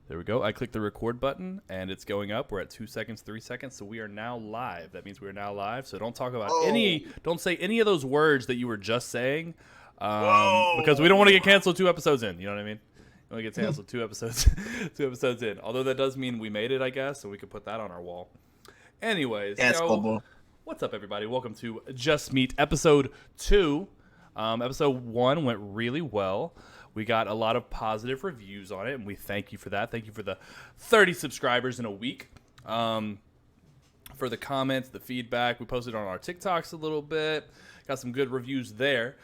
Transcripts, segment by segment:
There we go. I clicked the record button, and it's going up. We're at 2 seconds, 3 seconds, so we are now live. That means we're now live. So don't talk about don't say any of those words that you were just saying, because we don't want to get canceled 2 episodes in. You know what I mean? We want to get canceled 2 episodes, 2 episodes in. Although that does mean we made it, I guess, so we could put that on our wall. Anyways, what's up, everybody? Welcome to Just Meet episode 2. Episode 1 went really well. We got a lot of positive reviews on it, and we thank you for that. Thank you for the 30 subscribers in a week. For the comments, the feedback. We posted on our TikToks a little bit. Got some good reviews there.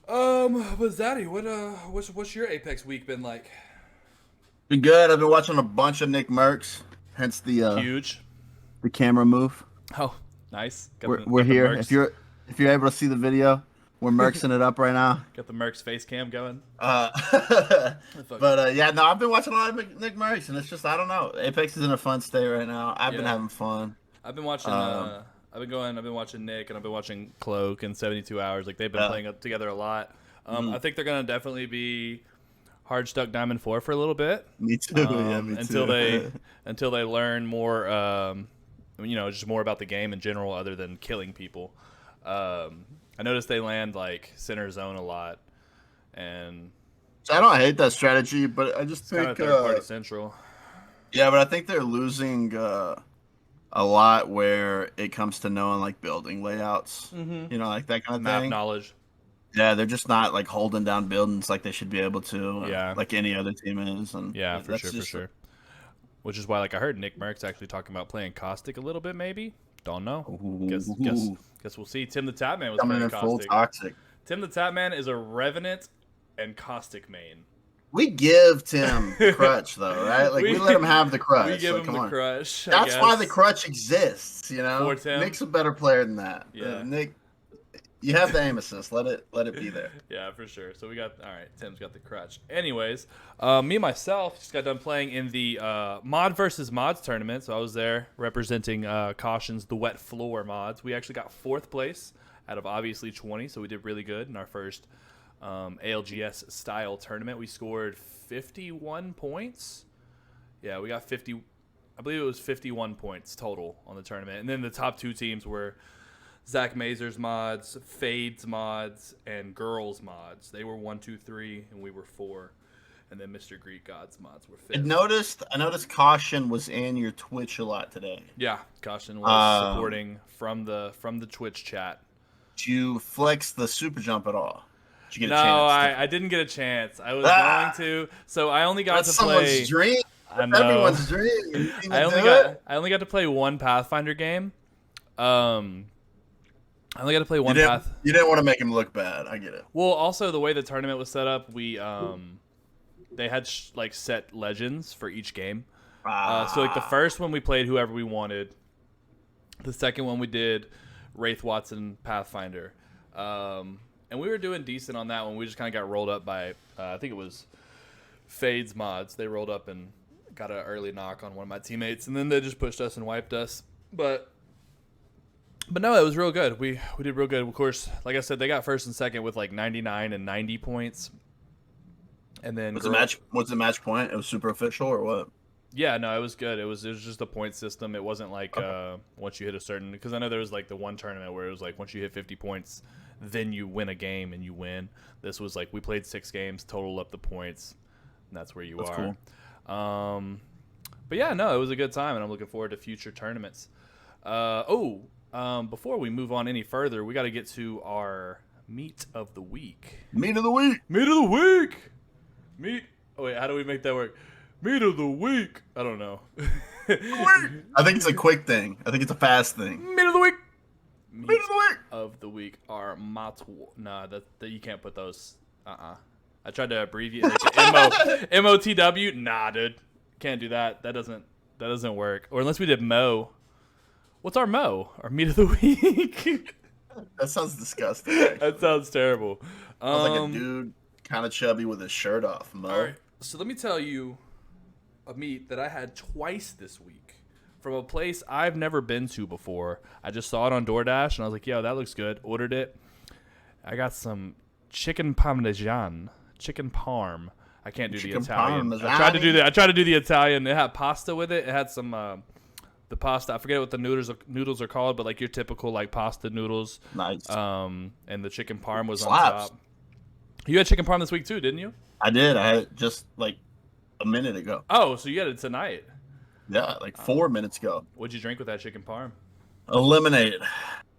But Zaddy, what's your Apex week been like? Been good. I've been watching a bunch of Nick Mercs, hence the Huge. The camera move. Oh, nice. We're here. If you're able to see the video, we're Mercsing it up right now. Got the Mercs face cam going. Yeah, no, I've been watching a lot of Nick Mercs, and it's just, I don't know. Apex is in a fun state right now. I've been having fun. I've been watching. I've been watching Nick, and I've been watching Cloak and 72 Hours. Like, they've been playing up together a lot. I think they're gonna definitely be hard stuck Diamond 4 for a little bit. Me too. Me too. Until they learn more. Just more about the game in general, other than killing people. I noticed they land like center zone a lot, and I don't hate that strategy, but I just think kind of third party central. Yeah, but I think they're losing a lot where it comes to knowing like building layouts, like that kind of map thing. Knowledge. Yeah, they're just not like holding down buildings like they should be able to. Yeah, like any other team is. And yeah, for sure. Which is why, like, I heard Nick Merck's actually talking about playing Caustic a little bit, maybe. Don't know. Guess we'll see. Tim the Tapman was coming playing in Caustic. Full toxic. Tim the Tapman is a Revenant and Caustic main. We give Tim the crutch, though, right? Like, we let him have the crutch. We give him the crutch. That's why the crutch exists, you know? For Tim. Nick's a better player than that. Yeah. Nick, you have the aim assist. Let it be there. Yeah, for sure. So all right, Tim's got the crutch. Anyways, me myself just got done playing in the mod versus mods tournament. So I was there representing Caution's The Wet Floor mods. We actually got 4th place out of obviously 20, so we did really good in our first ALGS style tournament. We scored 51 points. Yeah, we got 50. I believe it was 51 points total on the tournament. And then the top 2 teams were Zach Mazur's mods, Fade's mods, and Girls mods. They were 1, 2, 3, and we were 4. And then Mr. Greek God's mods were 5th. I noticed Caution was in your Twitch a lot today. Yeah, Caution was supporting from the Twitch chat. Did you flex the super jump at all? Did you get a chance? I didn't get a chance. I was going to. So I only got to play. Someone's dream. I know. Everyone's dream. I only got to play one Pathfinder game. I only got to play one path. You didn't want to make him look bad. I get it. Well, also the way the tournament was set up, we they had set legends for each game. So like the first one we played whoever we wanted. The second one we did Wraith Watson Pathfinder, and we were doing decent on that one. We just kind of got rolled up by I think it was Fade's mods. They rolled up and got an early knock on one of my teammates, and then they just pushed us and wiped us. But no, it was real good. We did real good. Of course, like I said, they got first and second with like 99 and 90 points. And then was the match point? It was super official or what? Yeah, no, it was good. It was just a point system. It wasn't like once you hit a certain, because I know there was like the one tournament where it was like once you hit 50 points, then you win a game and you win. This was like we played 6 games, total up the points, and that's where you are. Cool. But yeah, no, it was a good time, and I'm looking forward to future tournaments. Before we move on any further, we got to get to our meat of the week. Meat of the week. Oh wait, how do we make that work? Meat of the week. I don't know. I think it's a quick thing. I think it's a fast thing. Meat of the week. Meat of the week are Nah, that you can't put those. I tried to abbreviate MOTW. Nah, dude, can't do that. That doesn't work. Or unless we did Mo. What's our Mo? Our meat of the week? That sounds disgusting. That sounds terrible. Sounds like a dude kind of chubby with his shirt off, Mo. All right. So let me tell you a meat that I had twice this week from a place I've never been to before. I just saw it on DoorDash, and I was like, yo, that looks good. Ordered it. I got some chicken parmesan, chicken parm. I can't do the Chicken Italian. parmesan. I tried to do the Italian. It had pasta with it. It had some the pasta. I forget what the noodles are called, but like your typical like pasta noodles. Nice. And the chicken parm was Slaps. on top. You had chicken parm this week too, didn't you? I did. I had it just like a minute ago. Oh, so you had it tonight? Yeah, like 4 minutes ago. What'd you drink with that chicken parm? A lemonade.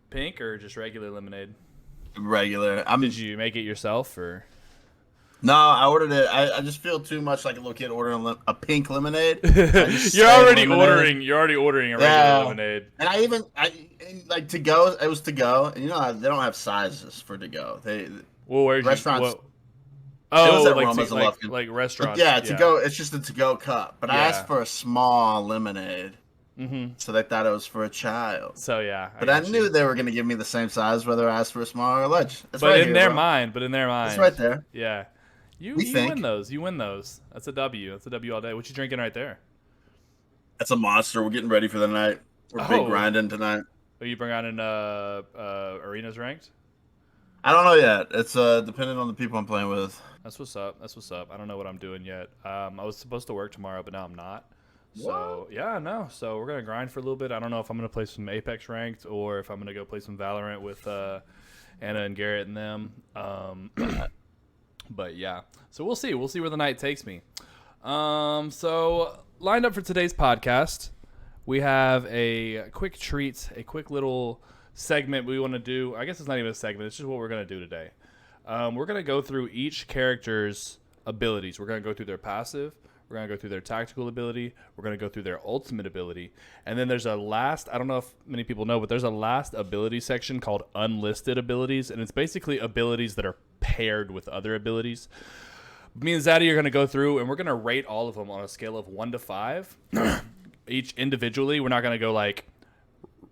Pink or just regular lemonade? Regular. Did you make it yourself or? No, I ordered it. I just feel too much like a little kid ordering a pink lemonade. You're already ordering a regular lemonade. And I like to go. It was to go, and you know they don't have sizes for to go. Restaurants. Like restaurants. Yeah, to go. It's just a to go cup. But I asked for a small lemonade. Mm-hmm. So they thought it was for a child. So yeah, but I knew they were going to give me the same size whether I asked for a small or a large. But in their mind, it's right there. Yeah, you win those. You win those. That's a W. That's a W all day. What you drinking right there? That's a monster. We're getting ready for the night. We're big grinding tonight. Are you bring on an arenas ranked? I don't know yet. It's depending on the people I'm playing with. That's what's up. I don't know what I'm doing yet. I was supposed to work tomorrow, but now I'm not. So, yeah, no. So, we're going to grind for a little bit. I don't know if I'm going to play some Apex Ranked or if I'm going to go play some Valorant with Anna and Garrett and them. But, yeah. So, we'll see. We'll see where the night takes me. So, lined up for today's podcast, we have a quick treat, a quick little segment we want to do. I guess it's not even a segment. It's just what we're going to do today. We're going to go through each character's abilities. We're going to go through their passive. We're going to go through their tactical ability. We're going to go through their ultimate ability. And then there's a last, I don't know if many people know, but there's a last ability section called unlisted abilities. And it's basically abilities that are paired with other abilities. Me and Zaddy are going to go through and we're going to rate all of them on a scale of 1 to 5. Each individually. We're not going to go like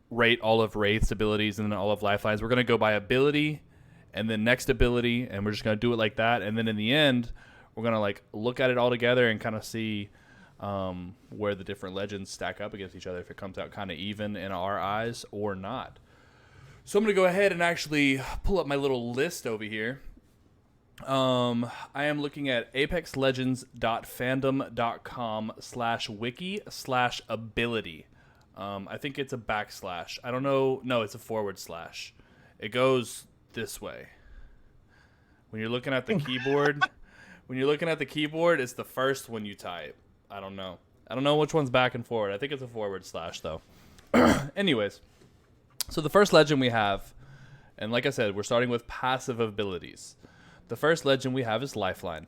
rate all of Wraith's abilities and then all of Lifeline's. We're going to go by ability and then next ability. And we're just going to do it like that. And then in the end, we're going to like look at it all together and kind of see where the different legends stack up against each other, if it comes out kind of even in our eyes or not. So I'm going to go ahead and actually pull up my little list over here. I am looking at apexlegends.fandom.com/wiki/ability. I think it's a backslash. I don't know. No, it's a / It goes this way. When you're looking at the keyboard... When you're looking at the keyboard, it's the first one you type. I don't know. I don't know which one's back and forward. I think it's a / though. Anyways, so the first legend we have, and like I said, we're starting with passive abilities. The first legend we have is Lifeline.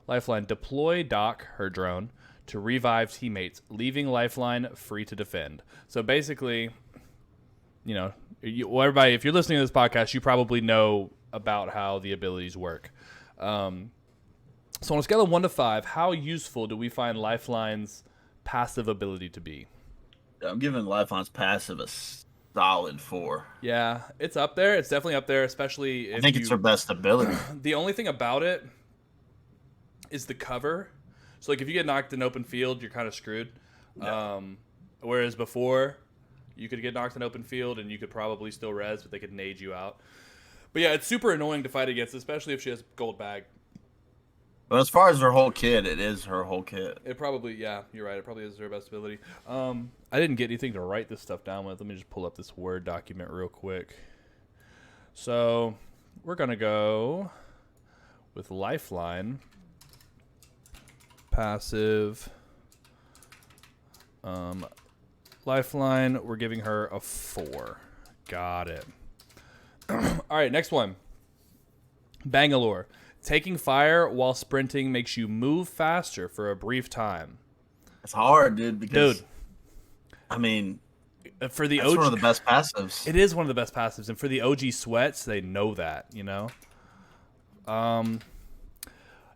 Lifeline, deploy Doc, her drone, to revive teammates, leaving Lifeline free to defend. So basically, you know, everybody, if you're listening to this podcast, you probably know about how the abilities work. So on a scale of 1 to 5, how useful do we find Lifeline's passive ability to be? I'm giving Lifeline's passive a solid 4. Yeah, it's up there. It's definitely up there, especially if I think it's her best ability. The only thing about it is the cover. So like if you get knocked in open field, you're kind of screwed. Yeah. Whereas before, you could get knocked in open field and you could probably still res, but they could nade you out. But yeah, it's super annoying to fight against, especially if she has gold bag. But as far as her whole kit, it is her whole kit. It probably, yeah, you're right. It probably is her best ability. I didn't get anything to write this stuff down with. Let me just pull up this Word document real quick. So we're going to go with Lifeline. Passive. Lifeline, we're giving her a 4. Got it. All right, next one. Bangalore. Taking fire while sprinting makes you move faster for a brief time. It's hard, dude. Because, I mean, for the that's OG, one of the best passives. It is one of the best passives, and for the OG sweats, they know that. You know.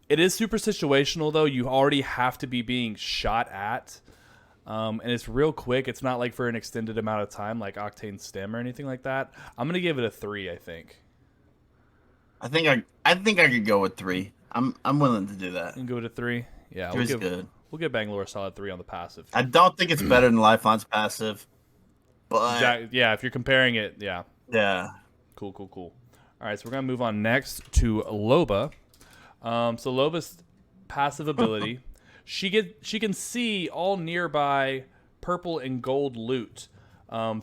It is super situational though. You already have to be being shot at, and it's real quick. It's not like for an extended amount of time, like Octane Stem or anything like that. I'm gonna give it a 3. I think. I think I could go with 3. I'm willing to do that. You can go with a 3. Yeah, good. We'll give Bangalore a solid 3 on the passive. I don't think it's better than Lifeline's passive, but yeah, if you're comparing it, yeah. Yeah. Cool. All right, so we're gonna move on next to Loba. So Loba's passive ability. She can see all nearby purple and gold loot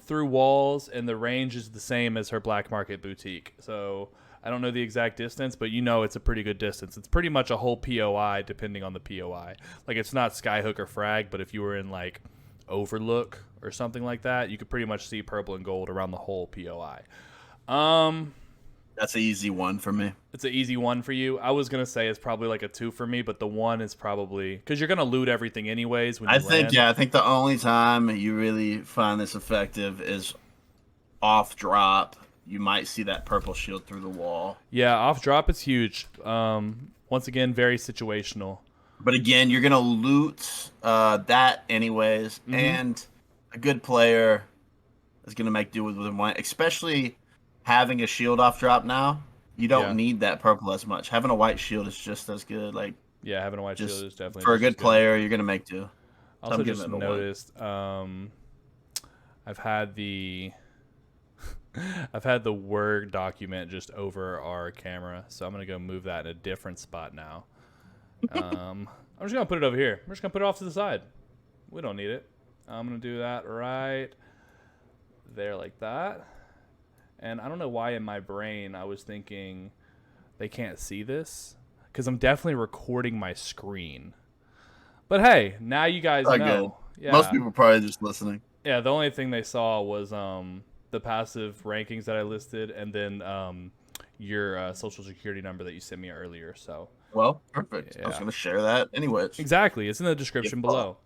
through walls, and the range is the same as her black market boutique. So I don't know the exact distance, but it's a pretty good distance. It's pretty much a whole POI depending on the POI. Like, it's not Skyhook or Frag, but if you were in like Overlook or something like that, you could pretty much see purple and gold around the whole POI. That's an easy 1 for me. It's an easy 1 for you. I was gonna say it's probably like a 2 for me, but the 1 is probably because you're gonna loot everything anyways. When you land. I think the only time you really find this effective is off drop. You might see that purple shield through the wall. Yeah, off drop is huge. Once again, very situational. But again, you're gonna loot that anyways, and a good player is gonna make do with one, especially having a shield off drop now. You don't need that purple as much. Having a white shield is just as good. Like, yeah, having a white shield is definitely for a good player. You're gonna make do. Also, just noticed, I've had the Word document just over our camera, so I'm gonna go move that in a different spot now. I'm just gonna put it over here. We're just gonna put it off to the side. We don't need it. I'm gonna do that right there, like that. And I don't know why in my brain I was thinking they can't see this because I'm definitely recording my screen. But hey, now you guys know. Yeah. Most people are probably just listening. Yeah, the only thing they saw was the passive rankings that I listed, and then your social security number that you sent me earlier. So. Well, perfect. Yeah. I was going to share that anyways. Exactly. It's in the description below.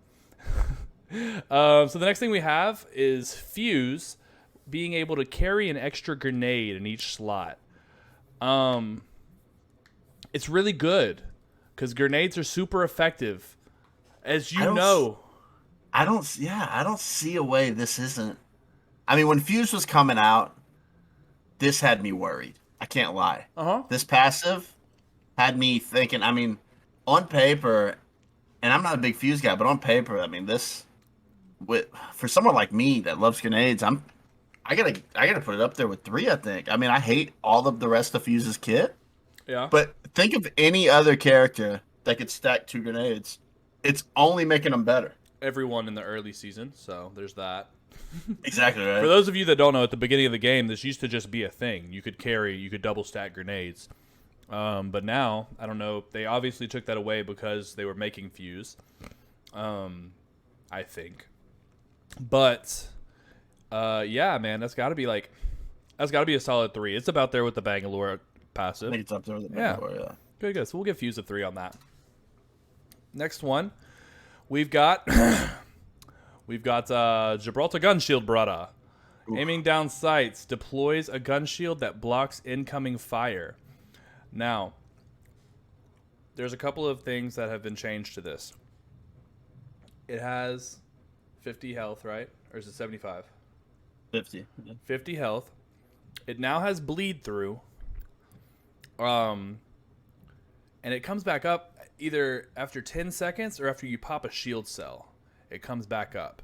So the next thing we have is Fuse being able to carry an extra grenade in each slot. It's really good because grenades are super effective, as you know. I don't see a way this isn't. I mean, when Fuse was coming out, this had me worried. I can't lie. This passive had me thinking. I mean, on paper, and I'm not a big Fuse guy, but on paper, I mean, for someone like me that loves grenades, I gotta put it up there with 3. I think. I mean, I hate all of the rest of Fuse's kit. Yeah. But think of any other character that could stack 2 grenades. It's only making them better. Everyone in the early season, so there's that. Exactly right. For those of you that don't know, at the beginning of the game, this used to just be a thing. You could double stack grenades. But now, I don't know, they obviously took that away because they were making Fuse. I think. But yeah, man, that's gotta be a solid 3. It's about there with the Bangalore passive. I think it's up there with the Bangalore, yeah. Good. So we'll give Fuse a 3 on that. Next one, we've got Gibraltar gun shield, brother. Oof. Aiming down sights, deploys a gun shield that blocks incoming fire. Now, there's a couple of things that have been changed to this. It has 50 health, right? Or is it 75? 50. Yeah. 50 health. It now has bleed through. And it comes back up either after 10 seconds or after you pop a shield cell. It comes back up.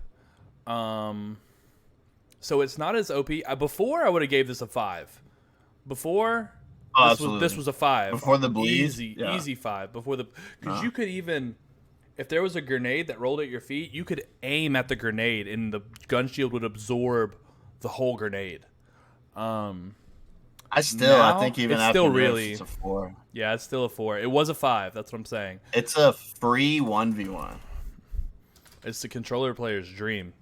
So it's not as OP. Before, I would have gave this a 5. Before, this was a 5. Before the bleed? Easy 5. Because you could even, if there was a grenade that rolled at your feet, you could aim at the grenade and the gun shield would absorb the whole grenade. I think even it's after still this, really, it's a 4. Yeah, it's still a 4. It was a 5. That's what I'm saying. It's a free 1v1. It's the controller player's dream.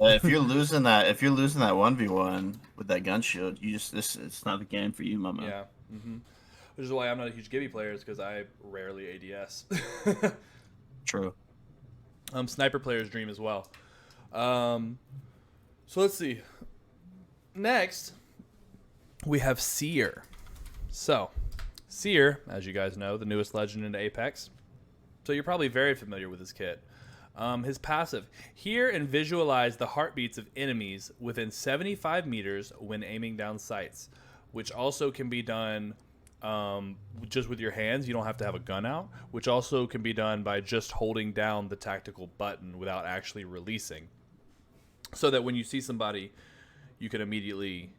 If you're losing that 1v1 with that gun shield, it's not the game for you, my man. Yeah. Mm-hmm. Which is why I'm not a huge Gibby player, is because I rarely ADS. True. Sniper player's dream as well. So let's see. Next, we have Seer. So, Seer, as you guys know, the newest legend into Apex. So you're probably very familiar with his kit. His passive. Hear and visualize the heartbeats of enemies within 75 meters when aiming down sights, which also can be done just with your hands. You don't have to have a gun out, which also can be done by just holding down the tactical button without actually releasing. So that when you see somebody, you can immediately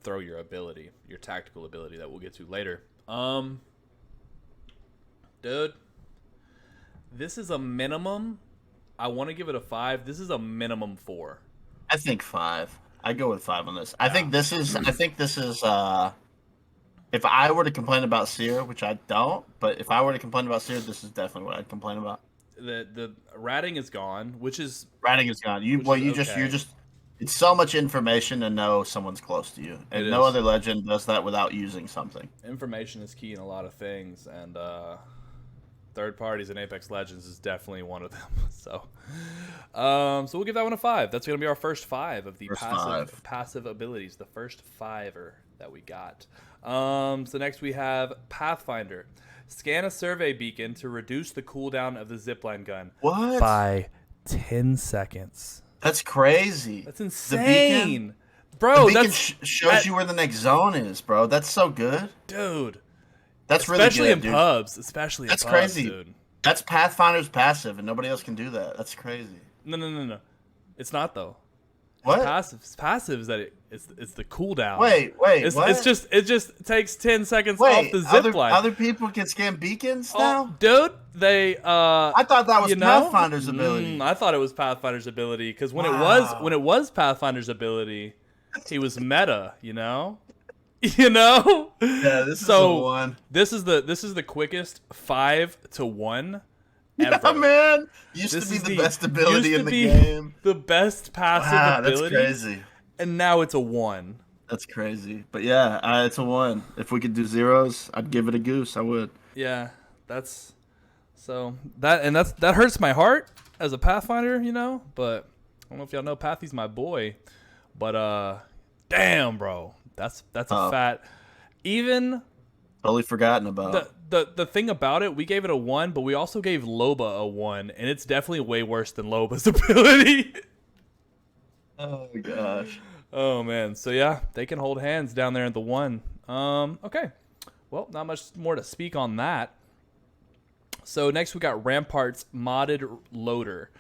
throw your ability, your tactical ability that we'll get to later. Dude, This is a minimum. I want to give it a 5. This is a minimum 4. I think 5. I go with 5 on this. I think this is. I think this is. If I were to complain about Seer, which I don't, but if I were to complain about Seer, this is definitely what I'd complain about. The ratting is gone, which is ratting is gone. You're just. It's so much information to know someone's close to you, and no other legend does that without using something. Information is key in a lot of things, and third parties in Apex Legends is definitely one of them. So we'll give that one a 5. That's going to be our first 5 of the passive abilities, the first 5er that we got. So next we have Pathfinder. Scan a survey beacon to reduce the cooldown of the zipline gun. What? By 10 seconds. That's crazy. That's insane. Bro, the beacon shows you where the next zone is, bro. That's so good. Dude. That's really good, especially in pubs. Especially in pubs, crazy. Dude. That's Pathfinder's passive, and nobody else can do that. That's crazy. No. It's not, though. What? It's passive is that it's the cooldown. Wait, what? It just takes 10 seconds off the zip line. Other people can scan beacons now? Dude, they I thought that was Pathfinder's ability. I thought it was Pathfinder's ability because when it was Pathfinder's ability, he was meta, you know? Yeah, this is the one. This is the quickest 5 to 1 ever. Yeah, man. Used to be the best ability in the game. The best passive ability. That's crazy. And now it's a 1. That's crazy. But yeah, it's a 1. If we could do zeros, I'd give it a goose. I would. Yeah, that hurts my heart as a Pathfinder, you know. But I don't know if y'all know Pathy's my boy. But damn, bro, that's a fat. Even totally forgotten about. The thing about it, we gave it a 1, but we also gave Loba a 1, and it's definitely way worse than Loba's ability. Oh gosh. Oh man. So yeah, they can hold hands down there at the 1. Okay. Well, not much more to speak on that. So next we got Rampart's modded loader.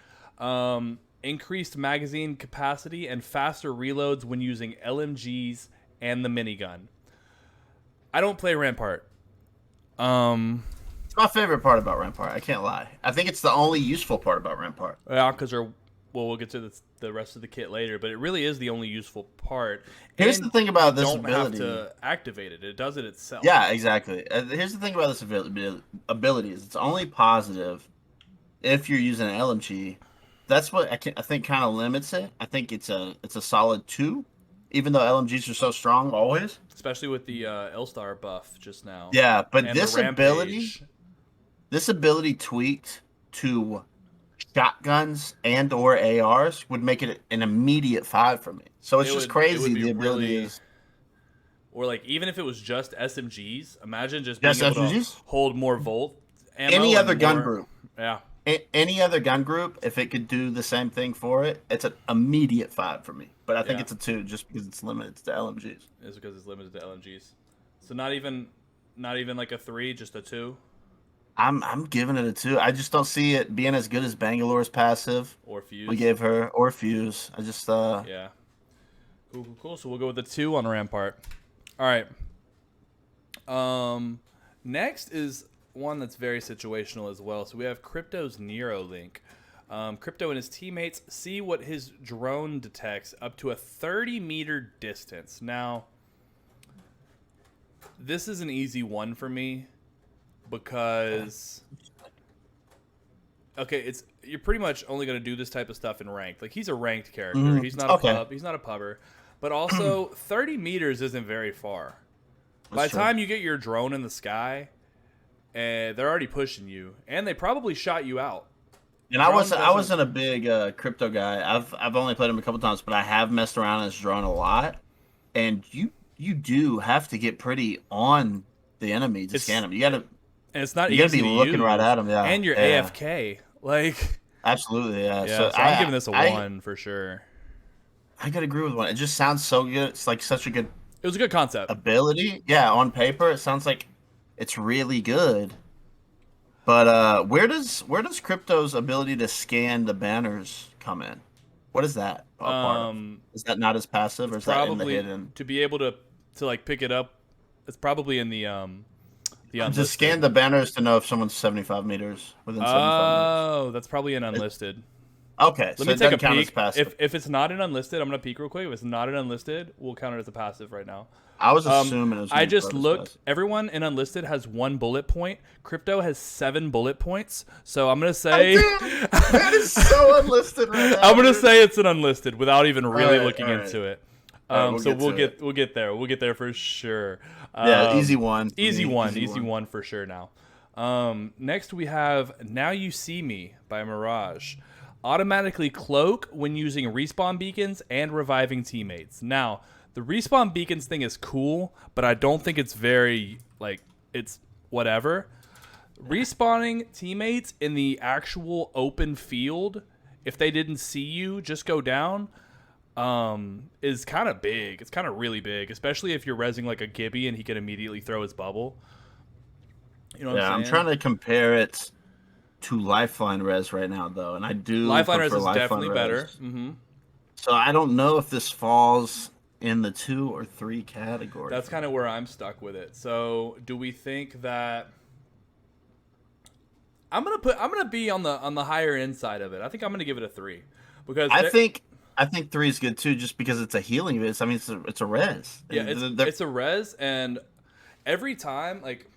Increased magazine capacity and faster reloads when using LMGs and the minigun. I don't play Rampart. It's my favorite part about Rampart. I can't lie. I think it's the only useful part about Rampart. Yeah, because we'll get to the rest of the kit later, but it really is the only useful part. Here's the thing about this ability. You don't have to activate it. It does it itself. Yeah, exactly. Here's the thing about this ability is it's only positive if you're using an LMG. That's what I think kind of limits it. I think it's a solid 2, even though LMGs are so strong always. Especially with the L-Star buff just now. Yeah, but this ability tweaked to shotguns and or ARs would make it an immediate 5 for me. So it's just crazy the ability is. Or like even if it was just SMGs, imagine just being able to hold more volt ammo. Any other gun group. Yeah. Any other gun group, if it could do the same thing for it, it's an immediate 5 for me. But I think it's a 2 just because it's limited to LMGs. It's because it's limited to LMGs. So not even like a 3, just a 2. I'm giving it a 2. I just don't see it being as good as Bangalore's passive. Or Fuse. We gave her or Fuse. I just Yeah. Cool. So we'll go with the 2 on Rampart. All right. Next is one that's very situational as well. So we have Crypto's Nero link. Crypto and his teammates see what his drone detects up to a 30-meter distance. Now, this is an easy one for me because you're pretty much only going to do this type of stuff in ranked. Like he's a ranked character. Mm-hmm. He's not a pub. He's not a pubber. But also 30 meters isn't very far. By the time you get your drone in the sky, and they're already pushing you, and they probably shot you out. And I wasn't a big Crypto guy. I've only played him a couple times, but I have messed around in his drone a lot. And you do have to get pretty on the enemy to scan him. You gotta. And it's not easy. You gotta be looking right at him. Yeah. And you're AFK. Like. Absolutely. Yeah. So I'm giving this a 1 for sure. I could agree with 1. It just sounds so good. It's like such a good. It was a good concept. Ability. Yeah. On paper, it sounds like it's really good. But where does Crypto's ability to scan the banners come in? What is that? Is that not as passive, or is that in the hidden? To be able to like pick it up, it's probably in the The I unlisted. just scanned the banners to know if someone's 75 meters within 75 meters. Oh, that's probably an unlisted. Okay, Let so me it take a doesn't count as peek. passive. If it's not an unlisted, I'm gonna peek real quick. If it's not an unlisted, we'll count it as a passive right now. I was assuming it was. I just looked. Everyone in unlisted has 1 bullet point. Crypto has 7 bullet points. So I'm gonna say that is so unlisted right now. I'm gonna say it's an unlisted without even really looking right. into it. We'll get there. We'll get there for sure. Yeah, easy one. Easy one for sure now. Next we have Now You See Me by Mirage. Automatically cloak when using respawn beacons and reviving teammates. Now, the respawn beacons thing is cool, but I don't think it's very, like, it's whatever. Respawning teammates in the actual open field, if they didn't see you just go down, is kind of big. It's kind of really big, especially if you're rezzing like a Gibby and he can immediately throw his bubble. You know what I'm saying? I'm trying to compare it to Lifeline Res right now, though, and I do Lifeline Res is Lifeline definitely Res. better. Mm-hmm. So I don't know if this falls in the 2 or 3 category. That's kind of where I'm stuck with it. So do we think that I'm gonna be on the higher end side of it? I think I'm gonna give it a 3 because I think 3 is good too, just because it's a healing res. I mean, it's a res. Yeah, it's a res, and every time like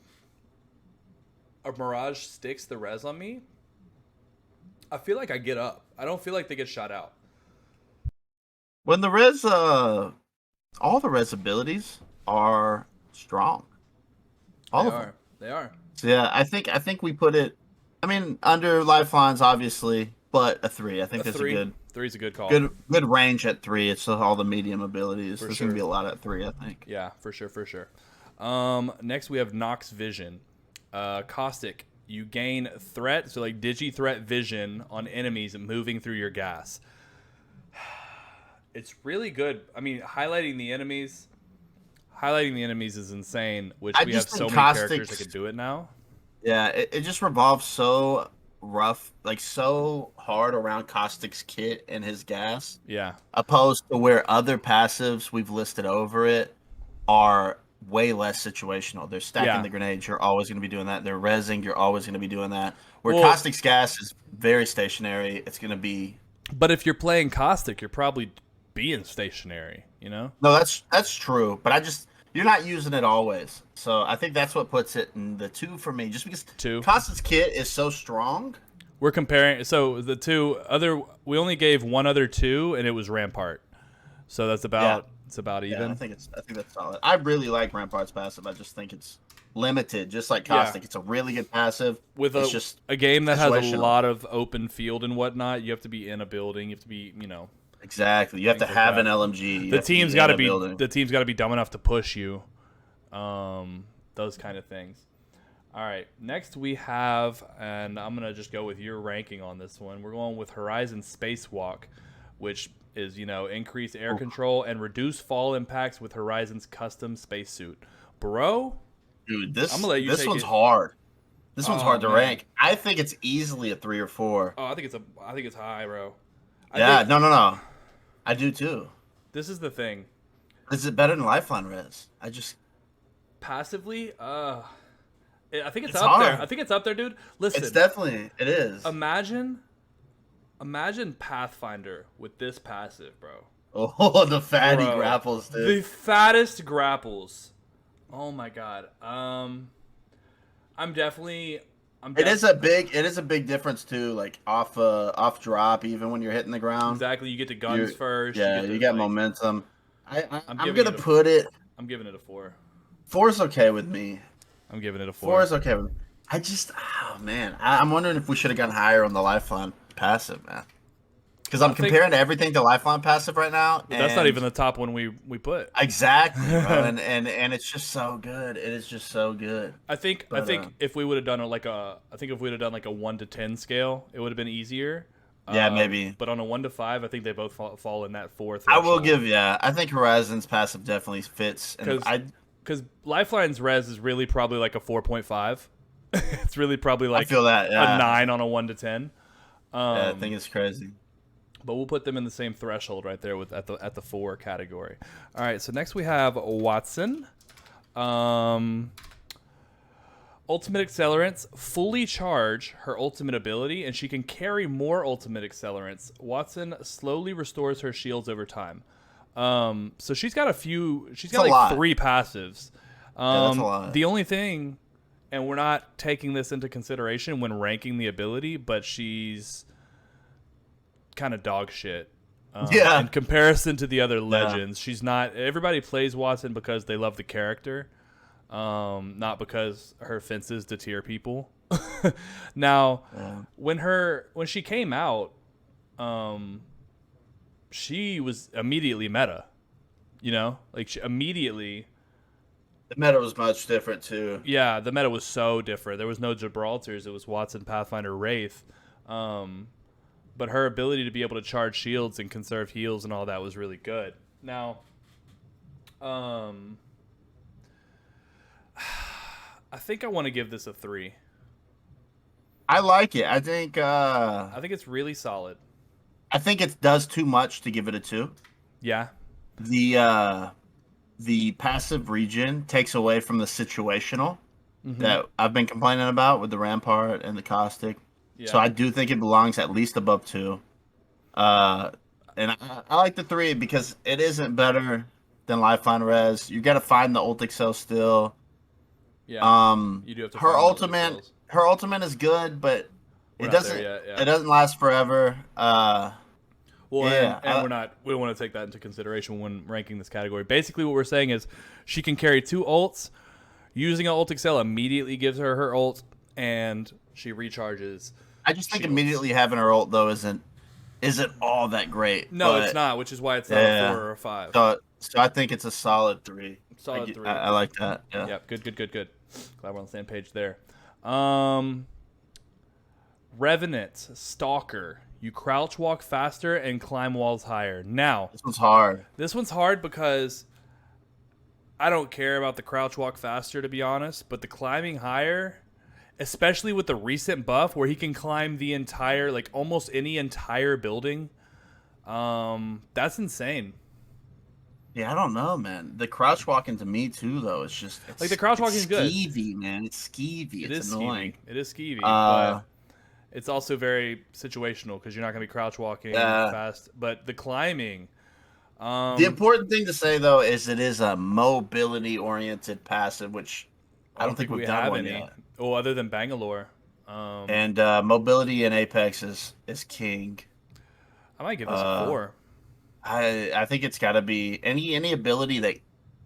a Mirage sticks the res on me, I feel like I get up. I don't feel like they get shot out. When the res, all the res abilities are strong. All of them. They are. So yeah, I think we put it. I mean, under Lifelines, obviously, but a 3. I think that's a good. 3's a good call. Good range at 3. It's all the medium abilities. There's gonna be a lot at 3, I think. Yeah, for sure. Next we have Nox Vision. Caustic. You gain threat, so like digi-threat vision on enemies moving through your gas. It's really good. I mean, highlighting the enemies is insane, which we have so many characters that can do it now. Yeah, it just revolves so rough, like so hard around Caustic's kit and his gas. Yeah. Opposed to where other passives we've listed over it are way less situational. They're stacking the grenades. You're always going to be doing that. They're rezzing. You're always going to be doing that. Where Caustic's gas is very stationary. It's going to be. But if you're playing Caustic, you're probably being stationary. You know. No, that's true. But you're not using it always. So I think that's what puts it in the 2 for me. Just because Caustic's kit is so strong. We're comparing. So the 2 other, we only gave one other 2, and it was Rampart. So that's about. Yeah. It's about even. Yeah, I think that's solid. I really like Rampart's passive. I just think it's limited, just like Caustic. Yeah. It's a really good passive. With a game that has a lot of open field and whatnot, you have to be in a building. You have to be, Exactly. You have to have an LMG. The team's got to be dumb enough to push you. Those kind of things. All right. Next we have, and I'm gonna just go with your ranking on this one. We're going with Horizon Spacewalk, which is, increase air control and reduce fall impacts with Horizon's custom spacesuit. Bro, dude, this one's hard. This one's hard to rank. I think it's easily a 3 or 4. Oh, I think it's high, bro. No. I do too. This is the thing. Is it better than Lifeline Res? Passively, I think it's up there. I think it's up there, dude. Listen, it is. Imagine Pathfinder with this passive, bro. Oh, the fatty grapples, dude. The fattest grapples. Oh my god. It is a big difference too, like off drop, even when you're hitting the ground. Exactly, you get to guns first. Yeah, you get momentum. I'm giving it a 4. 4 is okay with me. I'm giving it a 4. 4 is okay with me. I'm wondering if we should have gone higher on the Lifeline passive, man. Because I'm comparing everything to Lifeline passive right now. And that's not even the top one we put. Exactly, bro. and it's just so good. It is just so good. I think if we would have done like a 1 to 10 scale, it would have been easier. Yeah, maybe. But on a 1 to 5, I think they both fall in that 4th. I will give, I think Horizon's passive definitely fits. Because Lifeline's res is really probably like a 4.5. It's really probably like I feel that, a 9 on a 1 to 10. I think it's crazy. But we'll put them in the same threshold right there at the 4 category. All right, so next we have Watson. ultimate accelerants fully charge her ultimate ability, and she can carry more ultimate accelerants. Watson slowly restores her shields over time. So she's got a few. She's got like 3 passives. That's a lot. The only thing, and we're not taking this into consideration when ranking the ability, but she's kind of dog shit. In comparison to the other legends, she's not. Everybody plays Watson because they love the character, not because her fences deter people. Now, when she came out, she was immediately meta. You know, like immediately. The meta was much different too. Yeah, the meta was so different. There was no Gibraltars. It was Watson, Pathfinder, Wraith. But her ability to be able to charge shields and conserve heals and all that was really good. Now, I think I want to give this a 3. I like it. I think it's really solid. I think it does too much to give it a 2. Yeah. The passive regen takes away from the situational that I've been complaining about with the Rampart and the Caustic. Yeah. So I do think it belongs at least above 2. And I like the 3 because it isn't better than Lifeline Res. You got to find the ult excel still. Yeah. You do have to. Her ultimate is good, but it doesn't last forever. And we don't want to take that into consideration when ranking this category. Basically, what we're saying is she can carry 2 ults. Using an ult excel immediately gives her ult, and she recharges. I just think immediately having her ult though isn't all that great. No, it's not, which is why it's not a 4 or a 5. So I think it's a solid 3. Solid 3. I like that. Yeah. Yep. Good. Glad we're on the same page there. Revenant, Stalker. You crouch walk faster and climb walls higher. Now, this one's hard. This one's hard because I don't care about the crouch walk faster, to be honest, but the climbing higher, especially with the recent buff where he can climb the entire, like almost any entire building, that's insane. Yeah, I don't know, man. The crouch walking to me too, though, it's just like the crouch walking is good. Skeevy, man. It's skeevy. It's annoying. It is skeevy, but it's also very situational because you're not going to be crouch walking fast. But the climbing. The important thing to say though is it is a mobility oriented passive, which I don't think we've done one yet. Oh, other than Bangalore. And mobility in Apex is king. I might give this a 4. I think it's got to be any ability that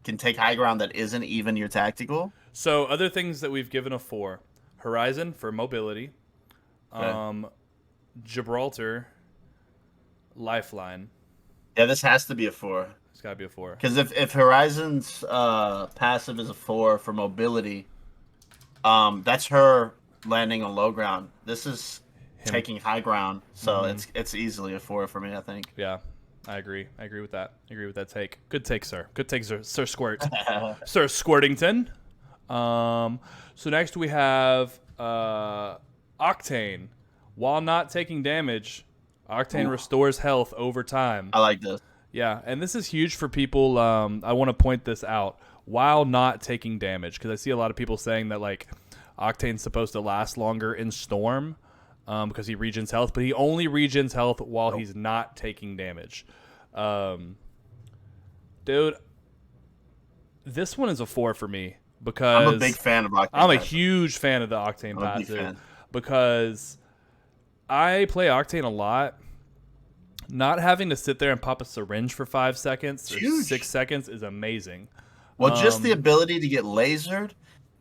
can take high ground that isn't even your tactical. So other things that we've given a 4. Horizon for mobility. Okay. Gibraltar. Lifeline. Yeah, this has to be a 4. It's got to be a 4. Because if Horizon's passive is a 4 for mobility, that's her landing on low ground. This is taking high ground, so it's easily a 4 for me, I think. Yeah, I agree. I agree with that. Take. Good take, sir. Good take, Sir Squirt. Sir Squirtington. So next we have Octane. While not taking damage, Octane restores health over time. I like this. Yeah, and this is huge for people. I want to point this out. While not taking damage, because I see a lot of people saying that like Octane's supposed to last longer in Storm because he regens health, but he only regens health while he's not taking damage. Dude, this one is a 4 for me because I'm a big fan of Octane. I'm a huge fan of the Octane passive because I play Octane a lot. Not having to sit there and pop a syringe for 5 seconds or 6 seconds is amazing. Well, just the ability to get lasered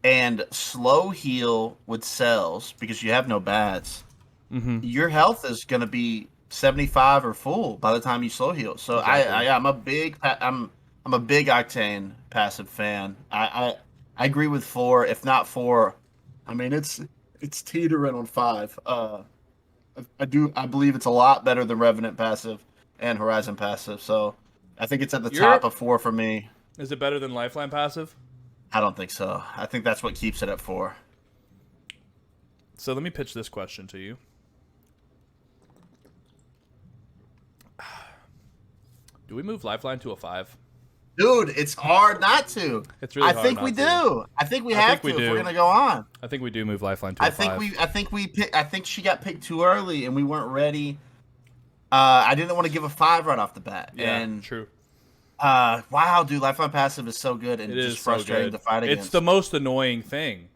and slow heal with cells because you have no bats. Your health is going to be 75 or full by the time you slow heal. So exactly. I'm a big Octane passive fan. I agree with 4, if not 4. I mean, it's teetering on 5. I believe it's a lot better than Revenant passive and Horizon passive. So I think it's at the top of 4 for me. Is it better than Lifeline passive? I don't think so. I think that's what keeps it at 4. So let me pitch this question to you. Do we move Lifeline to a 5? Dude, it's hard not to. It's really hard I think not we to. do. I think we have to if we're gonna go on. I think we do move Lifeline to a 5. I think she got picked too early and we weren't ready. I didn't want to give a 5 right off the bat. Yeah, and, true. Wow, dude, Lifeline passive is so good and just frustrating to fight against. It's the most annoying thing.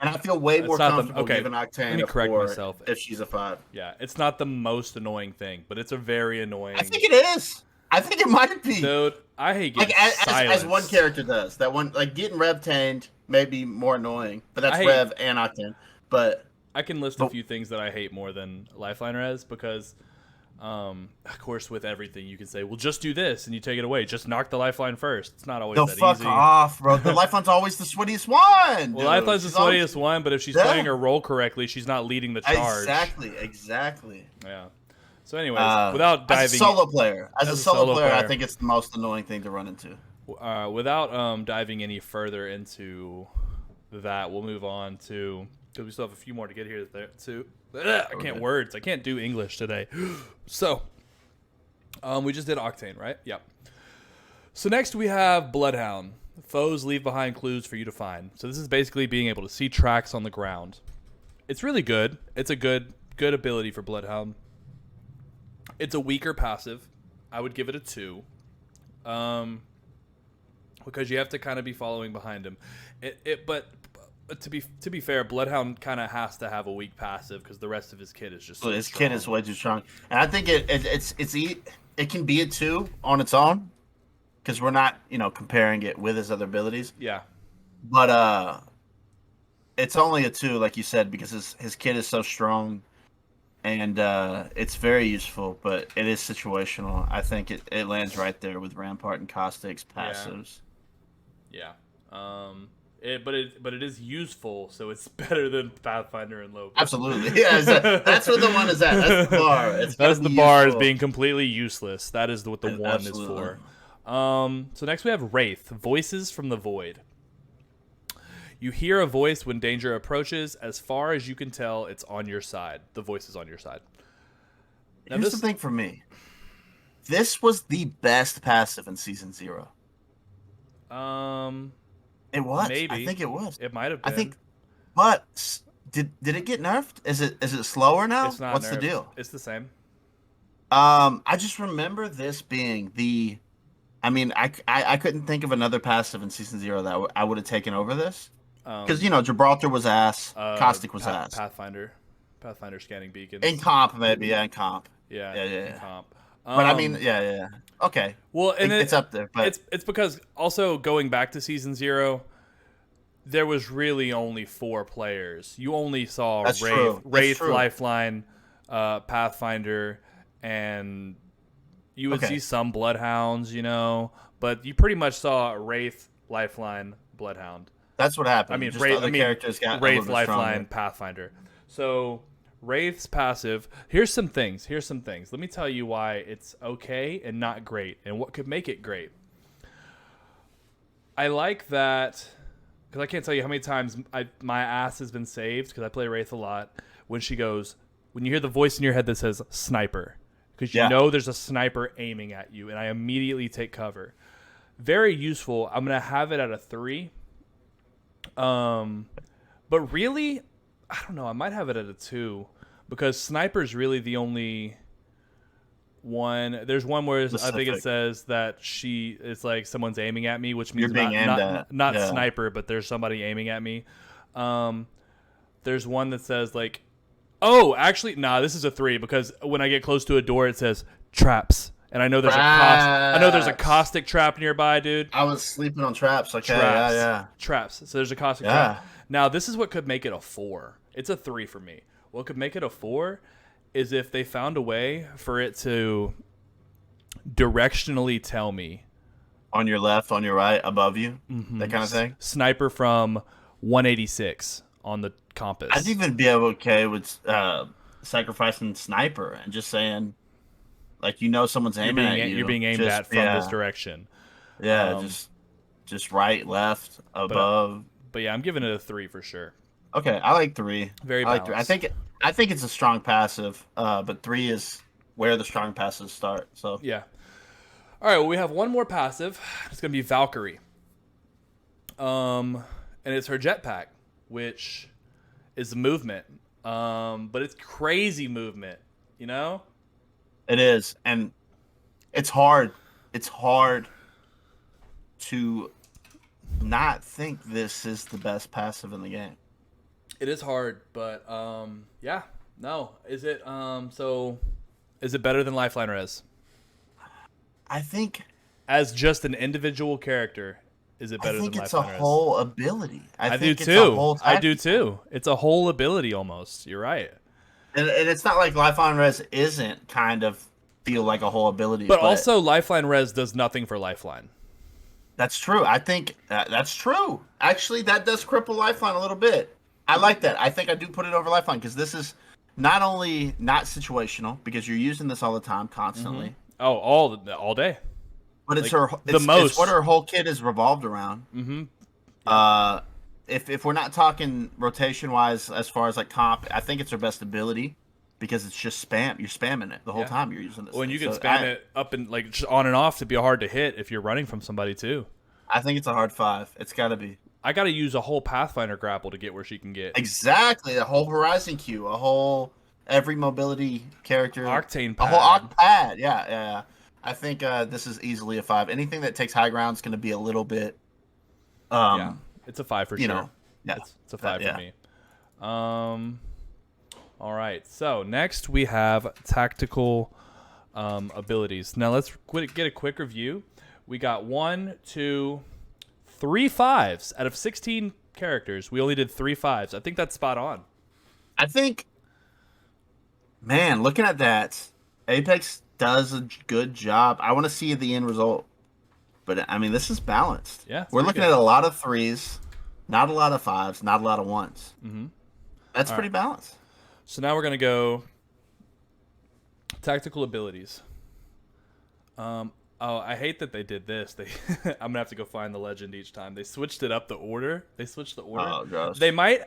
And I feel way more comfortable giving Octane let me correct myself. if she's a 5. Yeah, it's not the most annoying thing, but it's a very annoying. I think it is. I think it might be. Dude, I hate getting as one character does. That one, like getting Rev tamed may be more annoying, but that's Rev and Octane. But I can list a few things that I hate more than Lifeline Res because, of course, with everything you can say, well, just do this and you take it away. Just knock the Lifeline first. It's not always that easy. Fuck off, bro. The Lifeline's always the sweatiest one. Well, Lifeline's the sweatiest one, but if she's playing her role correctly, she's not leading the charge. Exactly. Yeah. So, anyways, without diving... As a solo player, I think it's the most annoying thing to run into. Without diving any further into that, we'll move on to... Because we still have a few more to get here too. I can't do English today. So, we just did Octane, right? Yep. So next we have Bloodhound. Foes leave behind clues for you to find. So this is basically being able to see tracks on the ground. It's really good. It's a good ability for Bloodhound. It's a weaker passive. I would give it a 2. Because you have to kind of be following behind him. But to be fair, Bloodhound kind of has to have a weak passive because the rest of his kit is just so his strong. Kit is way too strong. And I think it can be a 2 on its own because we're not, comparing it with his other abilities. Yeah. But it's only a 2, like you said, because his kit is so strong. And it's very useful, but it is situational. I think it lands right there with Rampart and Caustic's passives. Yeah. But it is useful, so it's better than Pathfinder and Low. Absolutely. Yeah, that's where the one is at. That's the bar. That's the bar as being completely useless. That is what the one is for. So next we have Wraith, Voices from the Void. You hear a voice when danger approaches. As far as you can tell, it's on your side. The voice is on your side. Now, here's the thing for me. This was the best passive in Season 0. It was. Maybe. I think it was. It might have been. I think. But did it get nerfed? Is it slower now? It's not What's nerfed. the deal? It's the same. I just remember this being the. I mean, I couldn't think of another passive in Season 0 that I would have taken over this. Because, Gibraltar was ass, Caustic was ass. Pathfinder scanning beacons. In comp, maybe, in comp. Yeah. In comp. But I mean, yeah. Okay. Well, and it's up there. But it's because also going back to Season 0, there was really only 4 players. You only saw Wraith, Lifeline, Pathfinder, and you would see some Bloodhounds, but you pretty much saw Wraith, Lifeline, Bloodhound. That's what happened. I mean, characters got Wraith, Lifeline, stronger. Pathfinder. So Wraith's passive. Here's some things. Let me tell you why it's okay and not great, and what could make it great. I like that because I can't tell you how many times my ass has been saved because I play Wraith a lot. When she goes, when you hear the voice in your head that says sniper, because you know there's a sniper aiming at you, and I immediately take cover. Very useful. I'm gonna have it at a 3. But really, I don't know. I might have it at a 2 because sniper's really the only one. There's one where I think it says that it's like someone's aiming at me, which means not sniper, but there's somebody aiming at me. There's one that says like, oh, actually, this is a 3 because when I get close to a door, it says traps. And I know there's a caustic trap nearby, dude. I was sleeping on traps. Okay, yeah. Traps. So there's a caustic trap. Now, this is what could make it a 4. It's a 3 for me. What could make it a 4 is if they found a way for it to directionally tell me. On your left, on your right, above you, that kind of thing? Sniper from 186 on the compass. I'd even be okay with sacrificing sniper and just saying... Like someone's aiming at you. You're being aimed at from this direction. Yeah, just right, left, above. But yeah, I'm giving it a 3 for sure. Okay, I like 3. Very balanced. I like 3. I think it's a strong passive, but 3 is where the strong passives start. So yeah. All right, well, we have one more passive. It's going to be Valkyrie. And it's her jetpack, which is movement. But it's crazy movement, you know? It is. And it's hard. It's hard to not think this is the best passive in the game. It is hard, but yeah. No. Is it is it better than Lifeline Res? I think as just an individual character, is it better than Lifeline Res? I think it's a whole ability. I do too. I do too. It's a whole ability almost. You're right. And it's not like Lifeline Res isn't kind of feel like a whole ability. But also Lifeline Res does nothing for Lifeline. That's true. I think that's true. Actually, that does cripple Lifeline a little bit. I like that. I think I do put it over Lifeline because this is not only not situational because you're using this all the time, constantly. Mm-hmm. Oh, all day. But it's it's what her whole kit is revolved around. Mm-hmm. Yeah. If we're not talking rotation wise as far as like comp, I think it's her best ability because it's just spam. You're spamming it the whole time you're using this. Well, and you can spam it up and like just on and off to be hard to hit if you're running from somebody too. I think it's a hard 5. It's got to be. I got to use a whole Pathfinder grapple to get where she can get. Exactly, a whole Horizon Q, a whole every mobility character, Octane pad. A whole Octane pad. Yeah. I think this is easily a 5. Anything that takes high ground is going to be a little bit. Yeah, it's a 5 for sure. Know, yeah, it's a 5 for me. All right. So next we have tactical abilities. Now let's get a quick review. We got 1, 2, 3 5s out of 16 characters. We only did 3 5s. I think that's spot on. I think, man, looking at that, Apex does a good job. I want to see the end result, but I mean, this is balanced. Yeah, we're looking at a lot of 3s, not a lot of 5s, not a lot of 1s. Mm-hmm. That's pretty balanced. So now we're gonna go tactical abilities. Oh, I hate that they did this. I'm gonna have to go find the legend each time. They switched it up the order. They switched the order. Oh gosh. They might.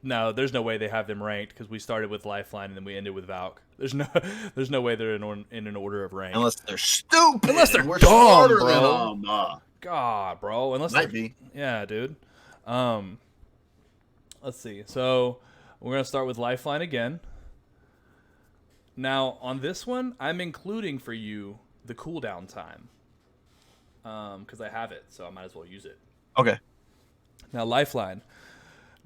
No, there's no way they have them ranked because we started with Lifeline and then we ended with Valk. There's no way they're in an order of rank. Unless they're stupid. Unless they're we're dumb, smarter bro. than them. God, bro. Unless might be. Yeah, dude. Let's see. So we're gonna start with Lifeline again. Now on this one, I'm including for you the cooldown time, because I have it, so I might as well use it. Okay. Now Lifeline,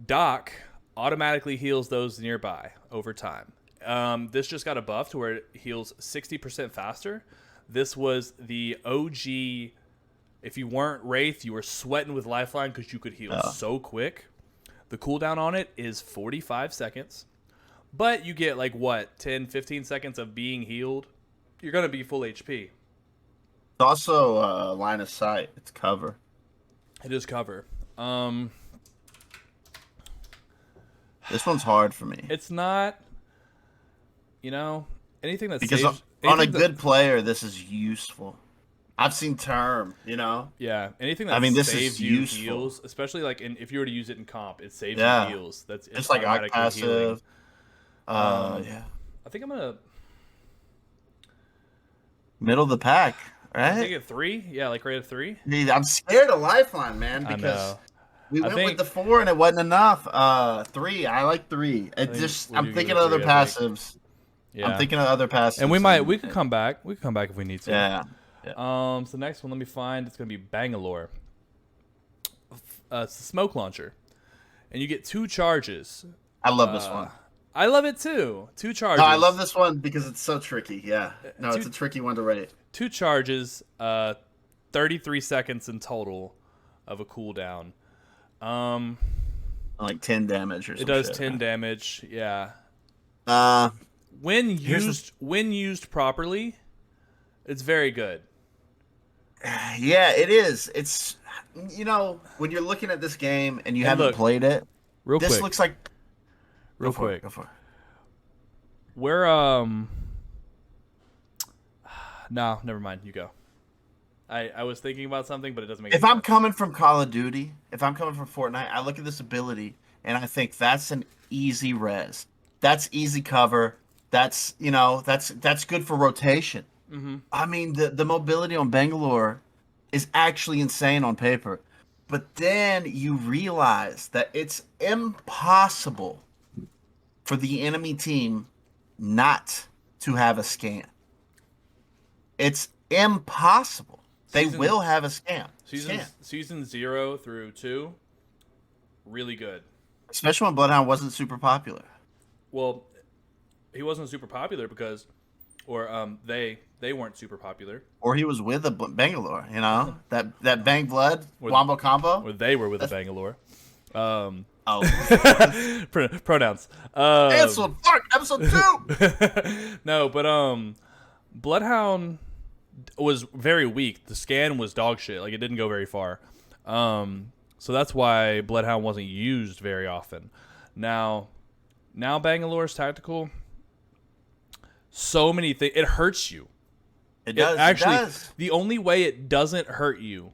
Doc automatically heals those nearby over time. This just got a buff to where it heals 60% faster. This was the OG. If you weren't Wraith, you were sweating with Lifeline because you could heal so quick. The cooldown on it is 45 seconds. But you get like what, 10, 15 seconds of being healed. You're going to be full HP. It's also line of sight. It's cover. It is cover. This one's hard for me. It's not, anything that because saves, on a good player, this is useful. I've seen Term, Yeah, anything that this saves is you useful. heals, especially like if you were to use it in comp, it saves you heals. That's just like Oct passive. Yeah. I think I'm gonna middle of the pack, right? I think at 3. Yeah, like right at 3. Dude, I'm scared of Lifeline, man, because we went with the 4 and it wasn't enough. 3, I like 3. I'm thinking of other passives. Yeah. I'm thinking of other passives. And we could come back. We could come back if we need to. Yeah. So the next one, let me find. It's gonna be Bangalore. It's a smoke launcher, and you get 2 charges. I love this one. I love it too. 2 charges. No, I love this one because it's so tricky. Yeah. No, it's a tricky one to rate. 2 charges, 33 seconds in total of a cooldown. Like 10 damage or something. It does 10 damage. Yeah. When used properly, it's very good. Yeah, it is. It's when you're looking at this game and you haven't played it, this looks like Real quick. Go for it. We're no, never mind. You go. I was thinking about something, but it doesn't make sense. If I'm coming from Call of Duty, if I'm coming from Fortnite, I look at this ability and I think that's an easy res. That's easy cover. That's that's good for rotation. I mean, the mobility on Bangalore is actually insane on paper. But then you realize that it's impossible for the enemy team not to have a scan. It's impossible. They will have a scan. Season 0 through 2, really good. Especially when Bloodhound wasn't super popular. Well, he wasn't super popular because, they weren't super popular. Or he was with a Bangalore, you know? that Bang Blood Wombo combo. Or they were with a Bangalore. Oh. Pronouns. Cancelled. Fuck, episode 2! No, but Bloodhound was very weak. The scan was dog shit. Like, it didn't go very far. So that's why Bloodhound wasn't used very often. Now Bangalore's tactical, so many things. It hurts you. It does. Actually, it does. The only way it doesn't hurt you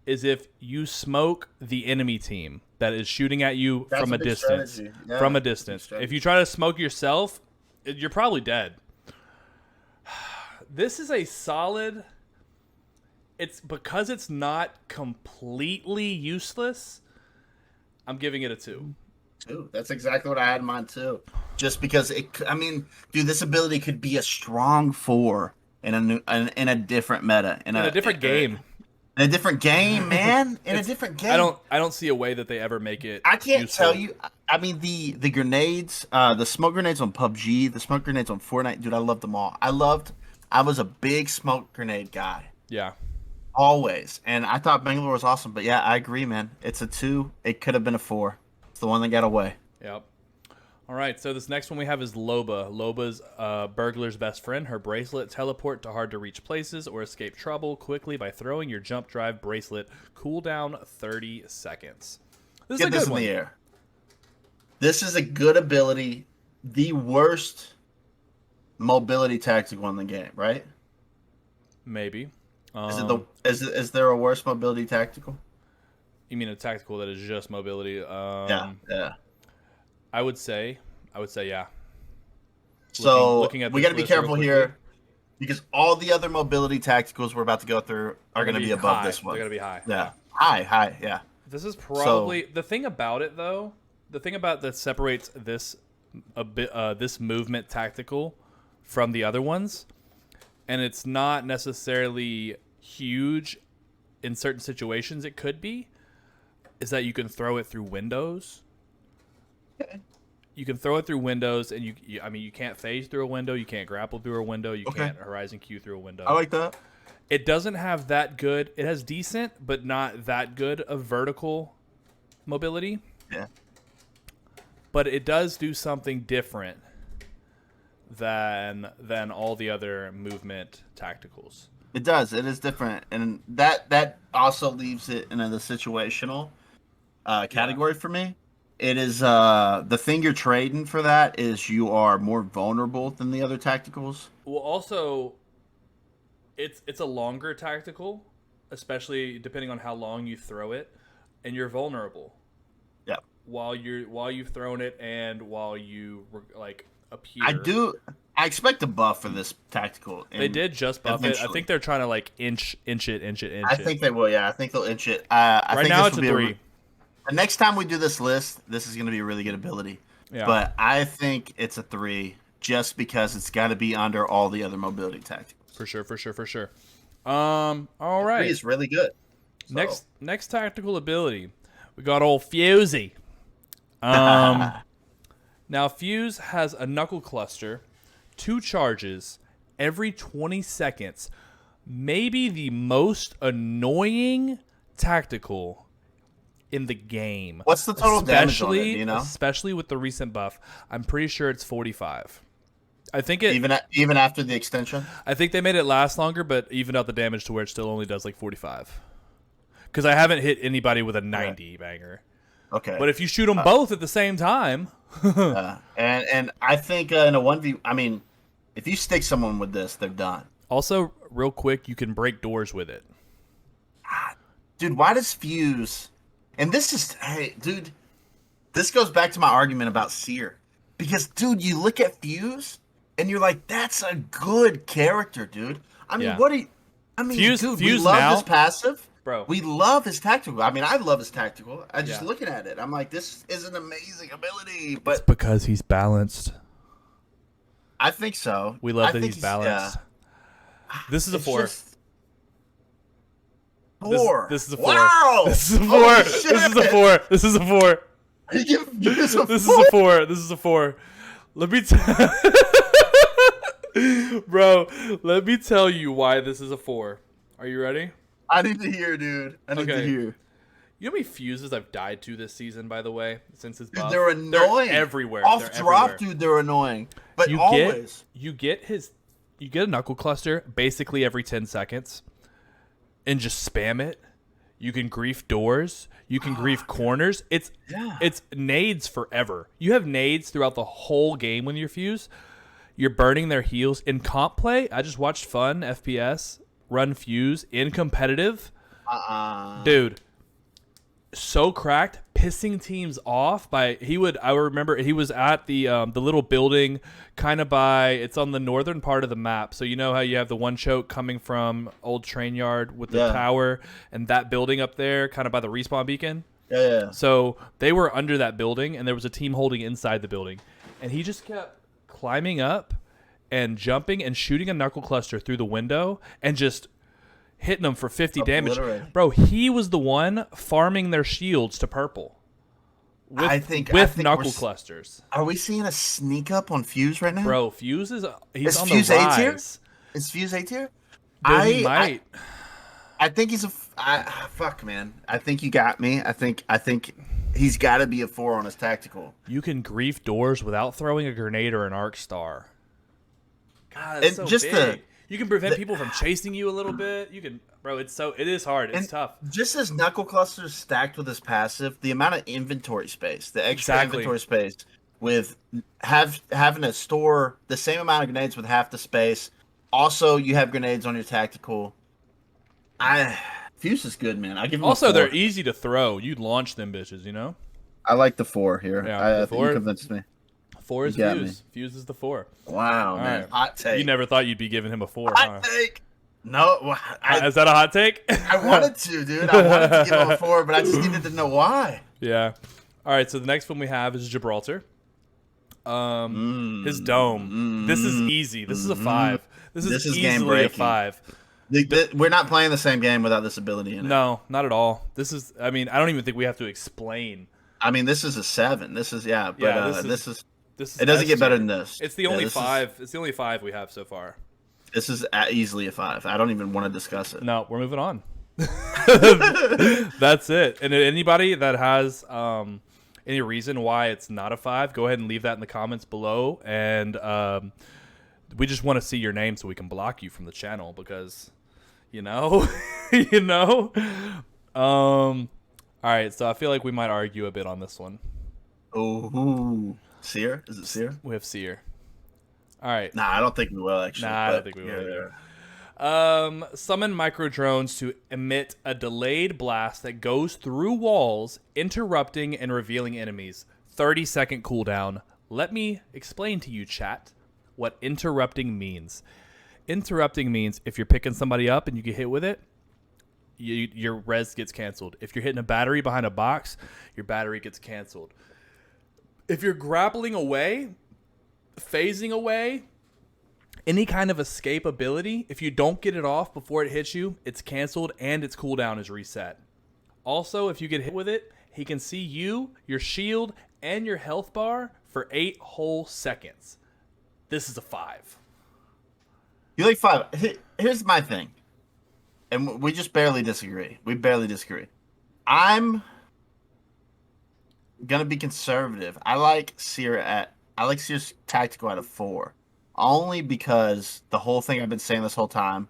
is if you smoke the enemy team that is shooting at you from a distance. Yeah, from a distance. If you try to smoke yourself, you're probably dead. This is a solid. It's because it's not completely useless. I'm giving it a 2. 2. That's exactly what I had in mind too. Just because dude, this ability could be a strong 4 in a different meta, in a different game. In a different game, man. In a different game. I don't see a way that they ever make it. I can't tell you. I mean, the grenades, the smoke grenades on PUBG, the smoke grenades on Fortnite, dude, I loved them all. I was a big smoke grenade guy. Yeah. Always. And I thought Bangalore was awesome. But yeah, I agree, man. It's a 2. It could have been a 4. It's the one that got away. Yep. All right, so this next one we have is Loba. Loba's burglar's best friend. Her bracelet teleport to hard-to-reach places or escape trouble quickly by throwing your jump drive bracelet. Cooldown 30 seconds. This is a good one. In the air. This is a good ability. The worst mobility tactical in the game, right? Maybe. Is there a worse mobility tactical? You mean a tactical that is just mobility? Yeah. I would say yeah. So we got to be careful here because all the other mobility tacticals we're about to go through are going to be above this one. They're going to be high. Yeah. High, yeah. This is probably the thing about it though. The thing about that separates this this movement tactical from the other ones, and it's not necessarily huge in certain situations. It could be, is that you can throw it through windows. Okay. You can throw it through windows, and you can't phase through a window, you can't grapple through a window, you can't horizon Q through a window. I like that. It doesn't have that good. It has decent, but not that good of vertical mobility. Yeah. But it does do something different than all the other movement tacticals. It does. It is different, and that also leaves it in the situational category for me. It is the thing you're trading for that is you are more vulnerable than the other tacticals. Well, also, it's a longer tactical, especially depending on how long you throw it, and you're vulnerable. Yeah. While you've thrown it and while you appear. I expect a buff for this tactical. They did just buff it. I think they're trying to inch it. I think they will. Yeah, I think they'll inch it. I think now it's a 3. The next time we do this list, this is going to be a really good ability. Yeah. But I think it's a 3 just because it's got to be under all the other mobility tactics. For sure. All right. 3 is really good. So. Next tactical ability, we got old Fusey. Now Fuse has a knuckle cluster, 2 charges every 20 seconds. Maybe the most annoying tactical in the game. What's the total damage on it, do you know? Especially with the recent buff. I'm pretty sure it's 45. I think it even after the extension? I think they made it last longer, but evened out the damage to where it still only does 45. Because I haven't hit anybody with a 90 banger. Okay. But if you shoot them both at the same time. And I think in a 1v, I mean, if you stick someone with this, they're done. Also, real quick, you can break doors with it. Dude, why does Fuse... And this goes back to my argument about Seer. Because, dude, you look at Fuse, and you're like, that's a good character, dude. I mean, Yeah. Fuse, dude, Fuse we love now, his passive. bro. We love his tactical. I mean, I love his tactical. I just Yeah. looking at it, I'm like, this is an amazing ability. It's But because he's balanced. I think so. We love I that think he's balanced. This is a It's 4. just 4. This is a 4. Wow. This is a 4. Holy This shit. is a 4. This is a 4. You give this a This 4? is a 4. This is a 4. Let me Bro, let me tell you why this is a 4. Are you ready? I need to hear, dude. I need to hear. You know how many fuses I've died to this season, by the way, since his buff? Dude, they're annoying. They're everywhere. Off They're drop, everywhere. dude, they're annoying. But You always. get a knuckle cluster basically every 10 seconds and just spam it. You can grief doors. You can grief corners. It's nades forever. You have nades throughout the whole game when you're fuse. You're burning their heals. In comp play, I just watched Fun FPS run fuse in competitive. Dude, so cracked, pissing teams off by I remember he was at the little building kind of by, it's on the northern part of the map. So you know how you have the one choke coming from old train yard with the tower and that building up there kind of by the respawn beacon. Yeah. So they were under that building and there was a team holding inside the building and he just kept climbing up and jumping and shooting a knuckle cluster through the window and just hitting them for 50 damage. Bro, he was the one farming their shields to purple. With knuckle clusters. Are we seeing a sneak up on Fuse right now? Bro, Fuse is he's on Fuse the A tier? rise. Is Fuse A tier? He might. I think he's fuck, man. I think you got me. I think he's got to be a 4 on his tactical. You can grief doors without throwing a grenade or an arc star. God, that's so just big. You can prevent people from chasing you a little bit. You can, bro. It is hard. It's tough. Just as knuckle clusters stacked with his passive, the amount of inventory space, the extra inventory space, with having to store the same amount of grenades with half the space. Also, you have grenades on your tactical. Fuse is good, man. I give him also, a 4. they're easy to throw. You launch them bitches, you know. I like the 4 here. Yeah, I think you convinced me. 4 is Fuse. Fuse is the 4. Wow, man. Right. Hot take. You never thought you'd be giving him a 4, Hot take. No. Is that a hot take? I wanted to, dude. I wanted to give him a 4, but I just needed to know why. Yeah. All right, so the next one we have is Gibraltar. His dome. This is easy. This is a 5. This is easily game breaking. A 5. We're not playing the same game without this ability in it. No, not at all. This is, I mean, I don't even think we have to explain. I mean, this is a 7. This is, but this is it doesn't S get better tier. than this. It's the only 5. It's the only 5 we have so far. This is easily a 5. I don't even want to discuss it. No, we're moving on. That's it. And anybody that has any reason why it's not a 5, go ahead and leave that in the comments below. And we just want to see your name so we can block you from the channel because, you know. All right, so I feel like we might argue a bit on this one. Oh, Seer? Is it Seer? We have Seer. All right. Nah, I don't think we will, actually. Nah, I don't think we will either. Summon micro drones to emit a delayed blast that goes through walls, interrupting and revealing enemies. 30-second cooldown. Let me explain to you, chat, what interrupting means. Interrupting means if you're picking somebody up and you get hit with it, your res gets canceled. If you're hitting a battery behind a box, your battery gets canceled. If you're grappling away, phasing away, any kind of escape ability, if you don't get it off before it hits you, it's canceled and its cooldown is reset. Also, if you get hit with it, he can see you, your shield, and your health bar for 8 whole seconds. This is a 5. You like 5. Here's my thing. And we just barely disagree. We barely disagree. I'm gonna be conservative. I like Seer's tactical at a 4. Only because the whole thing I've been saying this whole time,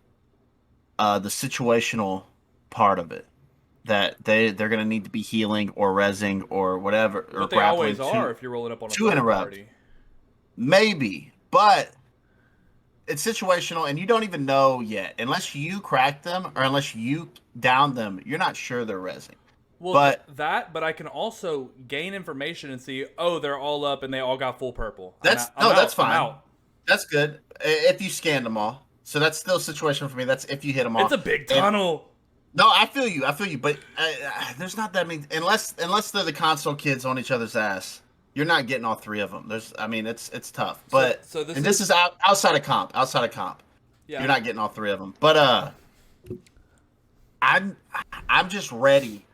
the situational part of it. That they're gonna need to be healing or rezzing or whatever. But they always are if you're rolling up on a party. Maybe. But it's situational, and you don't even know yet. Unless you crack them or unless you down them, you're not sure they're rezzing. Well, but I can also gain information and see, oh, they're all up and they all got full purple. That's fine. That's good. If you scanned them all. So that's still a situation for me. That's if you hit them all. It's a big tunnel. No, I feel you. But there's not that many unless they're the console kids on each other's ass. You're not getting all three of them. It's tough. But this is outside of comp. Yeah. You're not getting all three of them. But I'm just ready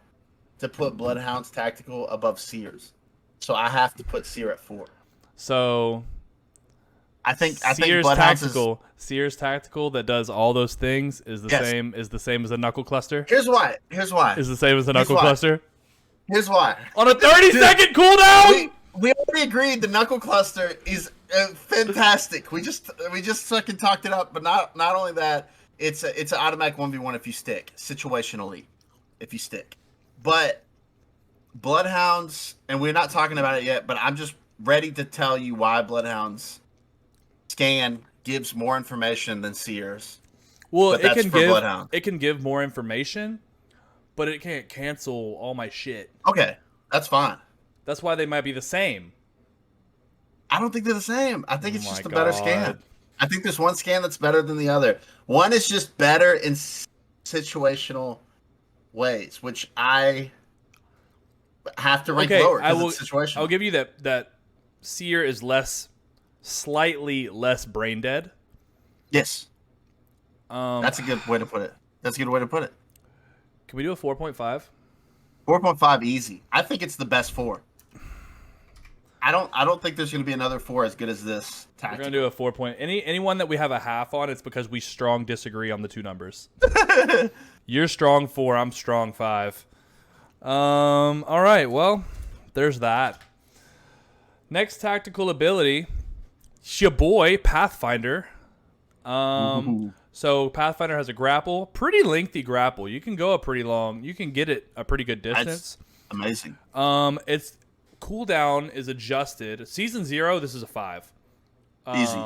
to put Bloodhound's Tactical above Sears. So I have to put Sear at 4. So I think Sears Tactical that does all those things is the same as a Knuckle Cluster. Here's why. Is the same as a Knuckle Cluster. Here's why. On a 30-second cooldown. We already agreed the Knuckle Cluster is fantastic. We just fucking talked it up, but not only that, it's an automatic 1v1 if you stick situationally, if you stick. But Bloodhounds, and we're not talking about it yet, but I'm just ready to tell you why Bloodhounds scan gives more information than Sears. Well, it can give more information, but it can't cancel all my shit. Okay, that's fine. That's why they might be the same. I don't think they're the same. I think it's just a better scan. I think there's one scan that's better than the other. One is just better in situational ways, which I have to rank lower because it's situational. I'll give you that Seer is slightly less brain dead. Yes. That's a good way to put it. Can we do a 4.5? 4.5 easy. I think it's the best 4. I don't think there's going to be another 4 as good as this. Tactical. We're going to do a 4 point. Anyone that we have a half on, it's because we strong disagree on the two numbers. You're strong 4, I'm strong 5. All right, well, there's that. Next tactical ability, it's your boy Pathfinder. So Pathfinder has a grapple, pretty lengthy grapple. You can go pretty long. You can get it a pretty good distance. That's amazing. Its cooldown is adjusted. Season 0, this is a 5. Easy.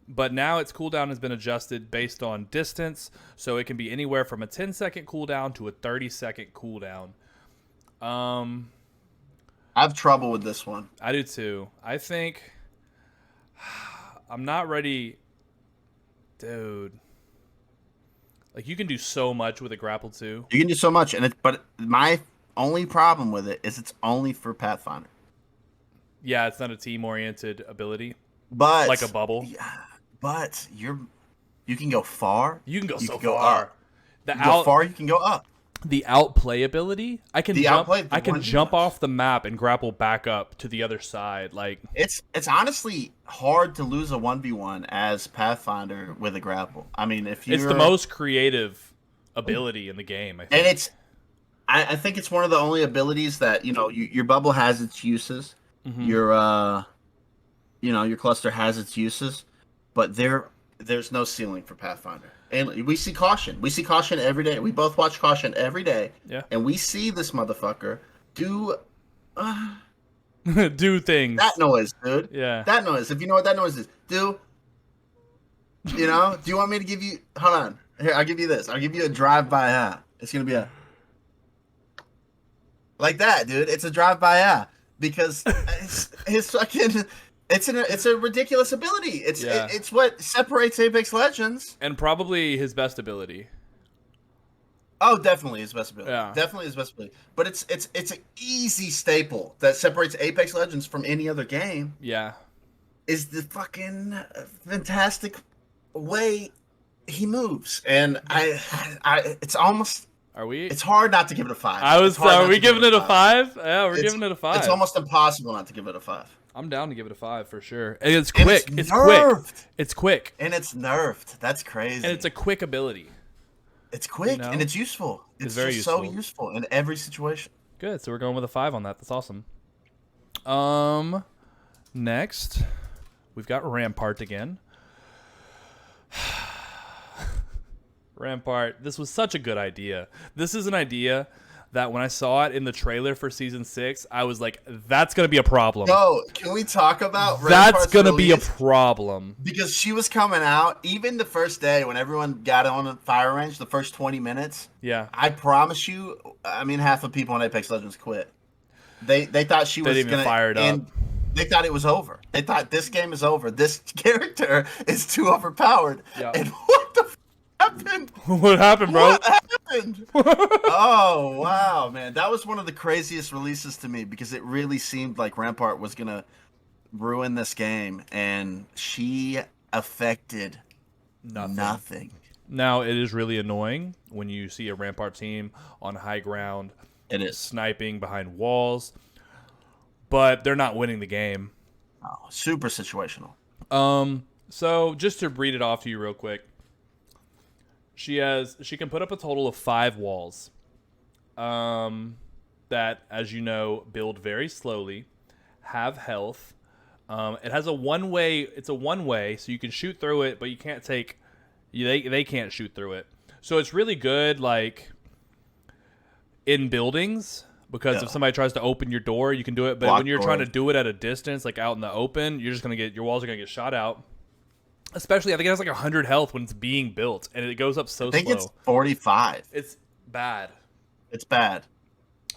But now its cooldown has been adjusted based on distance, so it can be anywhere from a 10-second cooldown to a 30-second cooldown. I have trouble with this one. I do too. I think I'm not ready, dude. Like, you can do so much with a grapple too. You can do so much, but my only problem with it is it's only for Pathfinder. Yeah, it's not a team-oriented ability. But like a bubble. Yeah, but you can go far. You can go so far. You can go far. You can go up. The outplay ability, I can jump off the map and grapple back up to the other side. Like it's honestly hard to lose a 1v1 as Pathfinder with a grapple. I mean, it's the most creative ability in the game. I think. And I think it's one of the only abilities that your bubble has its uses. Mm-hmm. Your cluster has its uses, but there's no ceiling for Pathfinder. And we see Caution. We see Caution every day. We both watch Caution every day. Yeah. And we see this motherfucker do do things. That noise, dude. Yeah. That noise. If you know what that noise is, do you want me to give you? Hold on. Here, I'll give you this. I'll give you a drive-by. It's gonna be like that, dude. It's a drive-by because his fucking. It's a ridiculous ability. It's what separates Apex Legends. And probably his best ability. Oh, definitely his best ability. Yeah. Definitely his best ability. But it's an easy staple that separates Apex Legends from any other game. Yeah. Is the fucking fantastic way he moves. And it's almost it's hard not to give it a 5. Are we giving it a 5? Yeah, we're giving it a 5. It's almost impossible not to give it a 5. I'm down to give it a 5 for sure. And it's quick. It's quick. And it's nerfed. That's crazy. And it's a quick ability. It's quick and it's useful. It's very useful. So useful in every situation. Good. So we're going with a 5 on that. That's awesome. Next, we've got Rampart again. Rampart. This was such a good idea. This is an idea that when I saw it in the trailer for Season 6, I was like, that's going to be a problem. Yo, can we talk about That's going to be a problem. Because she was coming out, even the first day when everyone got on the fire range, the first 20 minutes. Yeah. I promise you, half the people on Apex Legends quit. They thought she was going to fire it up. They thought it was over. They thought this game is over. This character is too overpowered. Yeah. And what the happened? What happened, bro? What happened? Oh, wow, man. That was one of the craziest releases to me because it really seemed like Rampart was going to ruin this game. And she affected nothing. Now, it is really annoying when you see a Rampart team on high ground. It is. Sniping behind walls. But they're not winning the game. Oh, super situational. So just to read it off to you real quick. She can put up a total of 5 walls. That, as you know, build very slowly, have health. It has a one-way. It's a one-way, so you can shoot through it, but you can't take. They can't shoot through it. So it's really good, like in buildings, because if somebody tries to open your door, you can do it. But when you're trying to do it at a distance, like out in the open, you're just gonna get your walls are gonna get shot out. Especially, I think it has like 100 health when it's being built, and it goes up so slow. I think it's 45. It's bad. It's bad.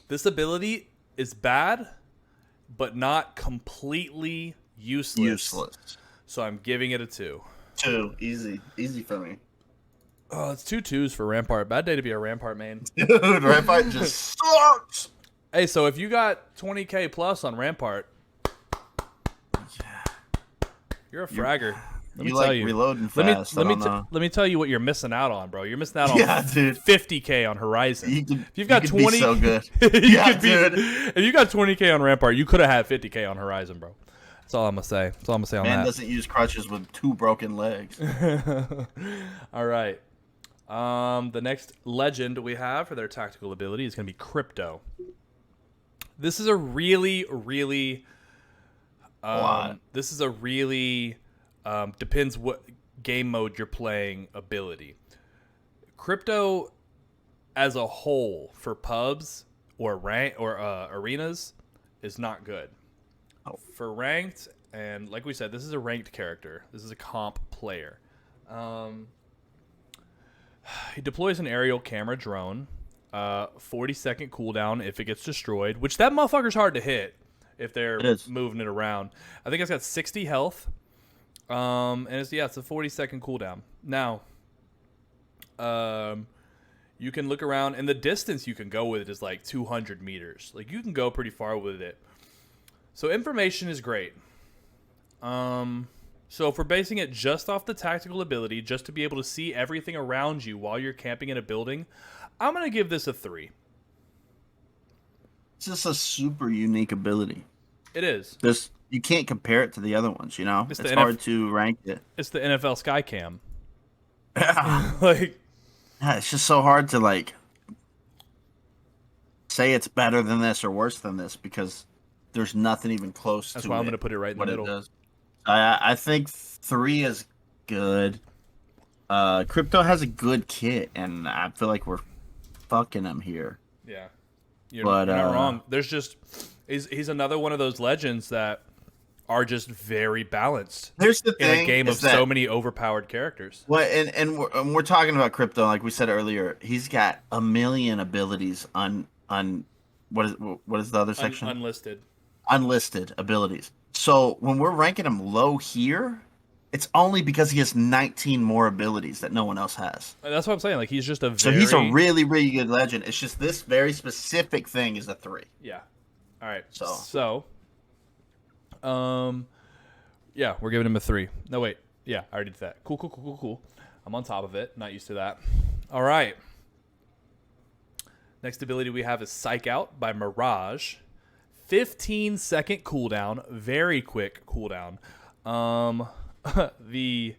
This ability is bad, but not completely useless. So I'm giving it a 2. 2. Easy for me. Oh, it's 2 2s for Rampart. Bad day to be a Rampart main. Dude, Rampart just sucks. Hey, so if you got 20k plus on Rampart, you're a fragger. Let me tell you. Reloading fast. Let me tell you what you're missing out on, bro. You're missing out on dude. 50k on Horizon. If you've got 20, be so good. Dude. If you got 20k on Rampart, you could have had 50k on Horizon, bro. That's all I'm gonna say. That's all I'm gonna say on that. Man doesn't use crutches with 2 broken legs. All right. The next legend we have for their tactical ability is gonna be Crypto. This is a really depends what game mode you're playing ability. Crypto as a whole for pubs or arenas is not good. For ranked, and like we said, this is a ranked character. This is a comp player. He deploys an aerial camera drone. 40-second cooldown if it gets destroyed, which that motherfucker's hard to hit if they're moving it around. I think it's got 60 health. And it's a 40-second cooldown. Now, you can look around, and the distance you can go with it is like 200 meters. Like, you can go pretty far with it. So information is great. So if we're basing it just off the tactical ability, just to be able to see everything around you while you're camping in a building, I'm going to give this a 3. It's just a super unique ability. It is. You can't compare it to the other ones, you know? It's hard to rank it. It's the NFL Skycam. Yeah. It's just so hard to, say it's better than this or worse than this because there's nothing even close to it. That's why I'm going to put it right in the middle. I think 3 is good. Crypto has a good kit, and I feel like we're fucking him here. Yeah. You're not wrong. There's just... He's another one of those legends that are just very balanced. Here's the thing, in a game of so many overpowered characters. Well, and we're talking about Crypto, like we said earlier. He's got a million abilities on what is the other section? Unlisted abilities. So when we're ranking him low here, it's only because he has 19 more abilities that no one else has. That's what I'm saying. Like he's just so he's a really good legend. It's just this very specific thing is a 3. Yeah. All right. So, yeah, we're giving him a 3. No, wait. Yeah, I already did that. Cool. I'm on top of it. Not used to that. All right. Next ability we have is Psych Out by Mirage. 15-second cooldown. Very quick cooldown. The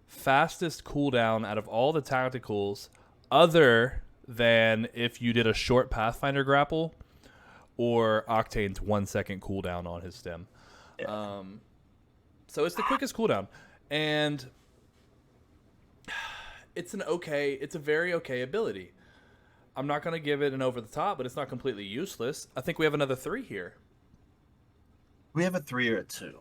fastest cooldown out of all the tacticals other than if you did a short Pathfinder grapple or Octane's 1-second cooldown on his stem. Yeah. So it's the quickest cooldown. And it's a very okay ability. I'm not going to give it an over the top, but it's not completely useless. I think we have another 3 here. We have a 3 or a 2.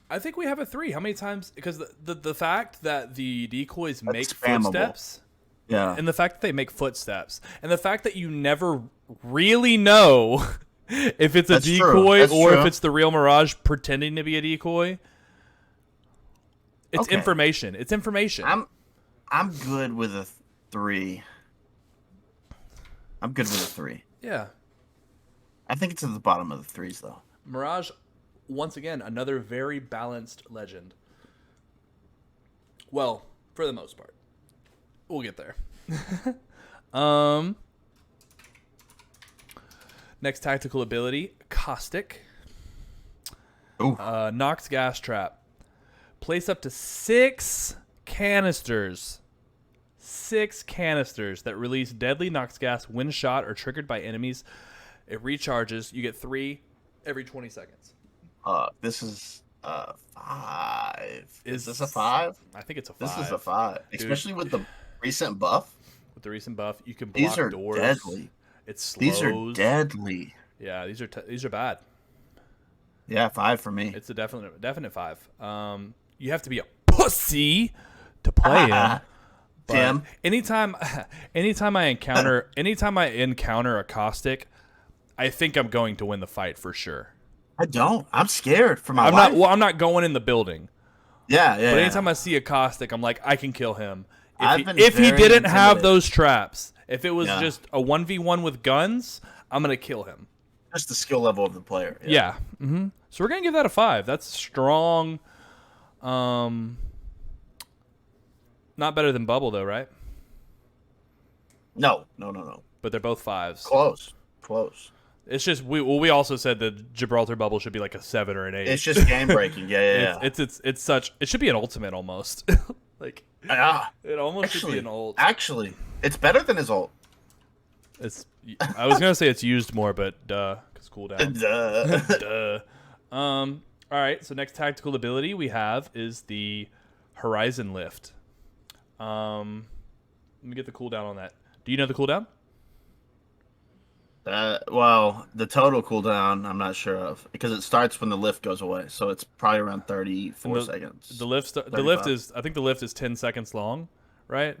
I think we have a 3. How many times? Because the fact that the decoys make spammable. Footsteps. Yeah. And the fact that they make footsteps. And the fact that you never really know if it's a That's decoy or true. if it's the real Mirage pretending to be a decoy. It's information. It's information. I'm good with a 3. I'm good with a 3. Yeah. I think it's at the bottom of the 3s though. Mirage, once again, another very balanced legend. Well, for the most part. We'll get there. Next tactical ability, Caustic. Knocks gas trap. Place up to 6 canisters. 6 canisters that release deadly Nox gas when shot or triggered by enemies. It recharges. You get 3 every 20 seconds. This is 5. Is this a 5? I think it's a 5. This is a 5. Dude. Especially with the recent buff. With the recent buff, you can block doors. These are deadly. It slows. These are deadly. Yeah, these are bad. Yeah, 5 for me. It's a definite 5. You have to be a pussy to play him. Tim. Anytime I encounter a Caustic, I think I'm going to win the fight for sure. I don't. I'm scared for my life. I'm not going in the building. Yeah. But anytime I see a Caustic, I'm like, I can kill him. If he didn't have those traps, if it was just a 1v1 with guns, I'm gonna kill him. Just the skill level of the player. Yeah. Mm-hmm. So we're gonna give that a 5. That's strong. Not better than Bubble though, right? No. But they're both 5s. Close. It's just we also said that Gibraltar Bubble should be like a 7 or an 8. It's just game breaking. Yeah. It's such. It should be an ultimate almost. Like it almost should be an ult. Actually, it's better than his ult. I was gonna say it's used more, but because cooldown. Duh. All right. So next tactical ability we have is the Horizon Lift. Let me get the cooldown on that. Do you know the cooldown? Well, the total cooldown I'm not sure of because it starts when the lift goes away, so it's probably around 34 seconds. The lift I think the lift is 10 seconds long, right?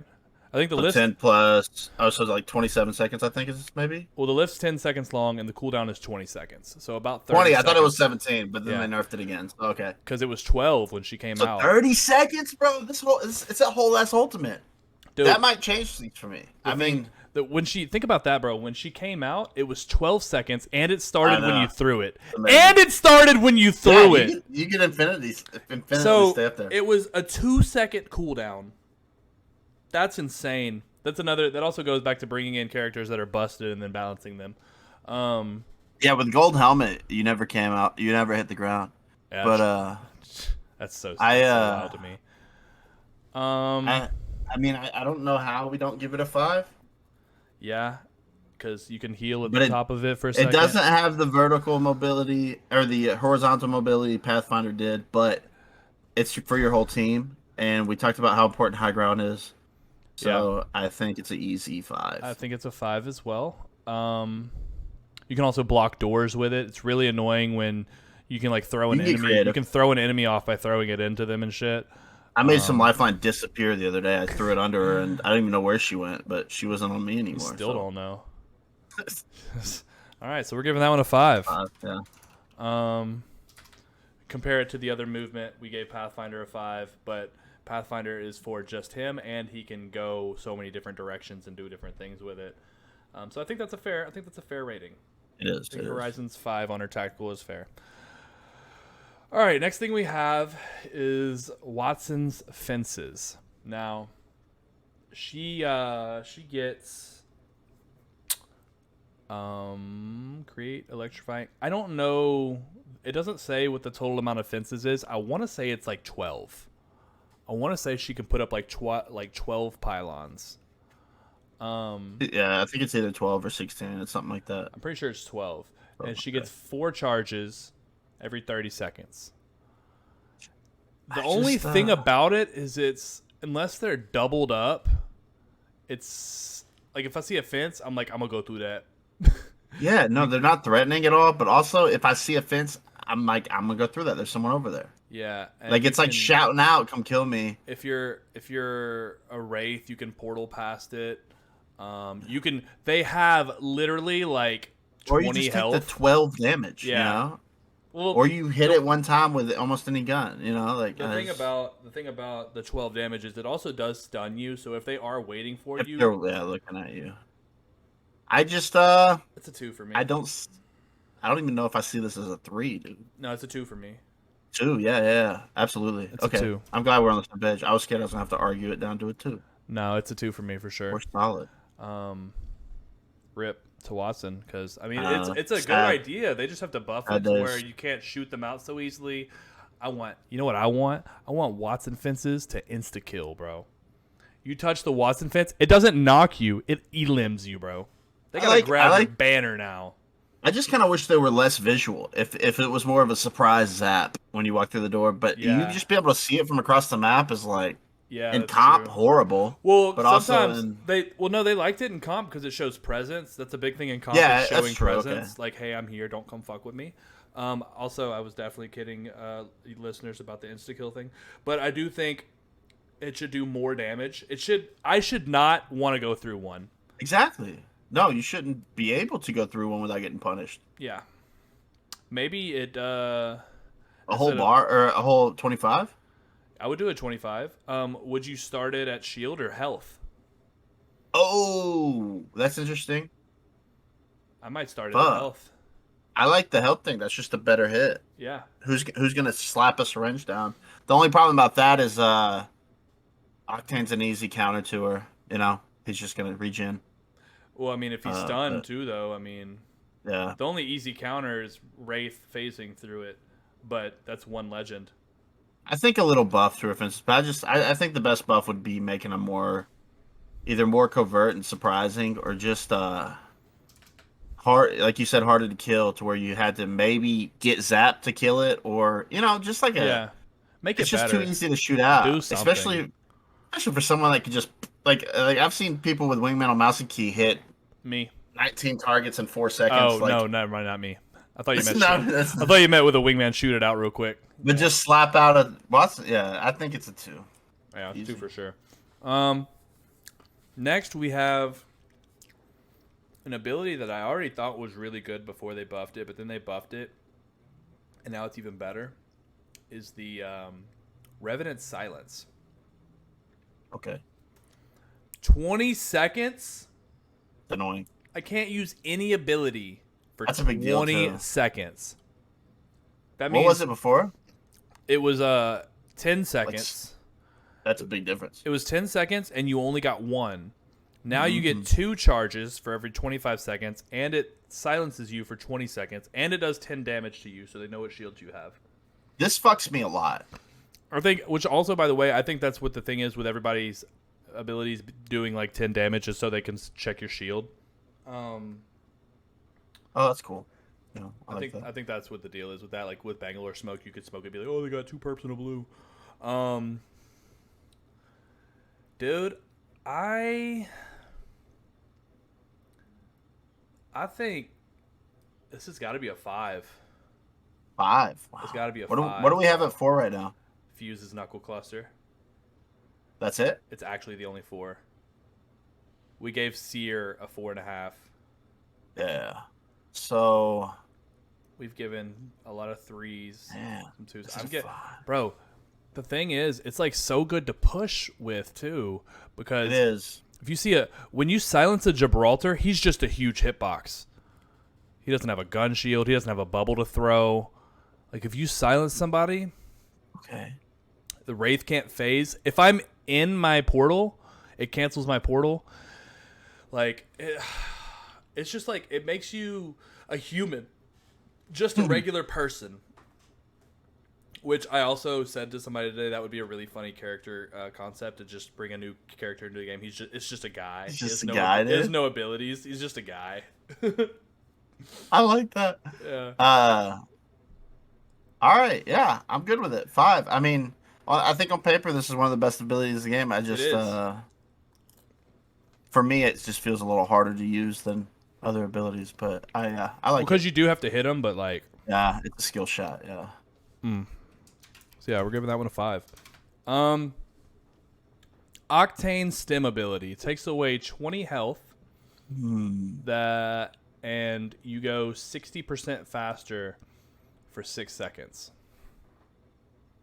I think the lift 10 plus so like 27 seconds I think is maybe. Well, the lift's 10 seconds long and the cooldown is 20 seconds, so about 30 20. seconds. I thought it was 17, but then they nerfed it again. So, okay, because it was 12 when she came out. 30 seconds, bro. It's a whole ass ultimate. Dude, that might change things for me. I mean. When she think about that, bro. When she came out, it was 12 seconds, and it started when you threw it. You get infinity so stay up there. It was a 2-second cooldown. That's insane. That also goes back to bringing in characters that are busted and then balancing them. Yeah, with gold helmet, you never came out. You never hit the ground. Yeah, but that's so wild to me. I mean, I don't know how we don't give it a 5. Yeah, because you can heal at the top of it for a second. It doesn't have the vertical mobility or the horizontal mobility Pathfinder did, but it's for your whole team. And we talked about how important high ground is. So I think it's an easy 5. I think it's a 5 as well. You can also block doors with it. It's really annoying when you can like throw an enemy. You can throw an enemy off by throwing it into them and shit. I made some lifeline disappear the other day. I threw it under her, and I didn't even know where she went, but she wasn't on me anymore. Still don't know. All right, so we're giving that one a 5. Yeah. Compare it to the other movement, we gave Pathfinder a 5, but Pathfinder is for just him, and he can go so many different directions and do different things with it. So I think that's a fair rating. It is. I think Horizon's 5 on her tactical is fair. All right, next thing we have is Watson's Fences. Now, she gets create electrifying. I don't know. It doesn't say what the total amount of fences is. I want to say it's like 12. I want to say she can put up like 12 pylons. Yeah, I think it's either 12 or 16. It's something like that. I'm pretty sure it's 12. And she gets 4 charges every 30 seconds. The only thing about it is unless they're doubled up, it's like if I see a fence, I'm like, I'm going to go through that. Yeah, no, they're not threatening at all. But also, if I see a fence, I'm like, I'm going to go through that. There's someone over there. Yeah. Like, it's like shouting out, come kill me. If you're a Wraith, you can portal past it. They have literally like or you 20 just health. take the 12 damage. Yeah. You know? Well, or you hit it one time with almost any gun. You know, like the thing about the 12 damage is it also does stun you. So if they are waiting for if you, they're looking at you. I just it's a 2 for me. I don't even know if I see this as a 3, dude. No, it's a 2 for me. 2, yeah, absolutely. It's okay, a 2. I'm glad we're on the same page. I was scared I was gonna have to argue it down to a 2. No, it's a 2 for me for sure. We're solid. Rip to Watson because I mean it's a sad. good idea. They just have to buff it to is. where you can't shoot them out so easily. You know what I want? I want Watson fences to insta kill, bro. You touch the Watson fence, it doesn't knock you, it elims you, bro. They gotta grab your banner now. I just kind of wish they were less visual. If it was more of a surprise zap when you walk through the door, but you just be able to see it from across the map is like. Yeah, in comp, true. Horrible. Well, but sometimes also they liked it in comp because it shows presence. That's a big thing in comp. Yeah, is showing that's true, presence. okay. Like, hey, I'm here. Don't come fuck with me. Also, I was definitely kidding listeners about the insta kill thing, but I do think it should do more damage. I should not want to go through one. Exactly. No, you shouldn't be able to go through one without getting punished. Yeah. Maybe it. A whole bar or a whole 25. I would do a 25. Would you start it at shield or health? Oh, that's interesting. I might start it at health. I like the health thing. That's just a better hit. Yeah. Who's gonna slap a syringe down? The only problem about that is Octane's an easy counter to her. You know, he's just gonna regen. Well, I mean, if he's stunned too, though, I mean, yeah. The only easy counter is Wraith phasing through it, but that's one legend. I think a little buff through offenses, but I think the best buff would be making them either more covert and surprising, or just hard, like you said, harder to kill, to where you had to maybe get zapped to kill it, or just like make it it's just better. too easy to shoot out, Do something. especially for someone that could just like I've seen people with wingman on mouse and key hit me 19 targets in 4 seconds. Oh no, never mind, not me. I thought you meant. I thought you meant with a wingman shoot it out real quick. But just slap out a Watson. Yeah, I think it's a 2. Yeah, easy. 2 for sure. Next we have an ability that I already thought was really good before they buffed it, but then they buffed it, and now it's even better. Is the Revenant Silence. Okay. 20 seconds. Annoying. I can't use any ability for That's a big deal, 20 seconds. That means what was it before? It was 10 seconds. That's a big difference. It was 10 seconds, and you only got 1. Now you get 2 charges for every 25 seconds, and it silences you for 20 seconds, and it does 10 damage to you, so they know what shields you have. This fucks me a lot. I think, which also, by the way, I think that's what the thing is with everybody's abilities doing like 10 damage, just so they can check your shield. Oh, that's cool. Yeah, I think that's what the deal is with that. Like with Bangalore Smoke, you could smoke it and be like, oh, they got 2 perps and a blue. Dude, I think this has got to be a 5. 5. Wow. It's got to be a 5. What do we have at 4 right now? Fuse's Knuckle Cluster. That's it? It's actually the only 4. We gave Seer a 4.5. Yeah. So we've given a lot of 3s, some 2s. Bro, the thing is, it's like so good to push with too, because it is. If you see when you silence a Gibraltar, he's just a huge hitbox. He doesn't have a gun shield. He doesn't have a bubble to throw. Like if you silence somebody, okay, the Wraith can't phase. If I'm in my portal, it cancels my portal. Like it's just like it makes you a human, just a regular person. Which I also said to somebody today, that would be a really funny character concept to just bring a new character into the game. It's just a guy. He's just a guy. He has no abilities. He's just a guy. I like that. Yeah. All right. Yeah, I'm good with it. 5. I mean, I think on paper this is one of the best abilities in the game. I just, for me, it just feels a little harder to use than other abilities. But I like because you do have to hit them, but like, yeah, it's a skill shot. Yeah. So yeah, we're giving that one a 5. Octane Stim ability takes away 20 health. That and you go 60% faster for 6 seconds.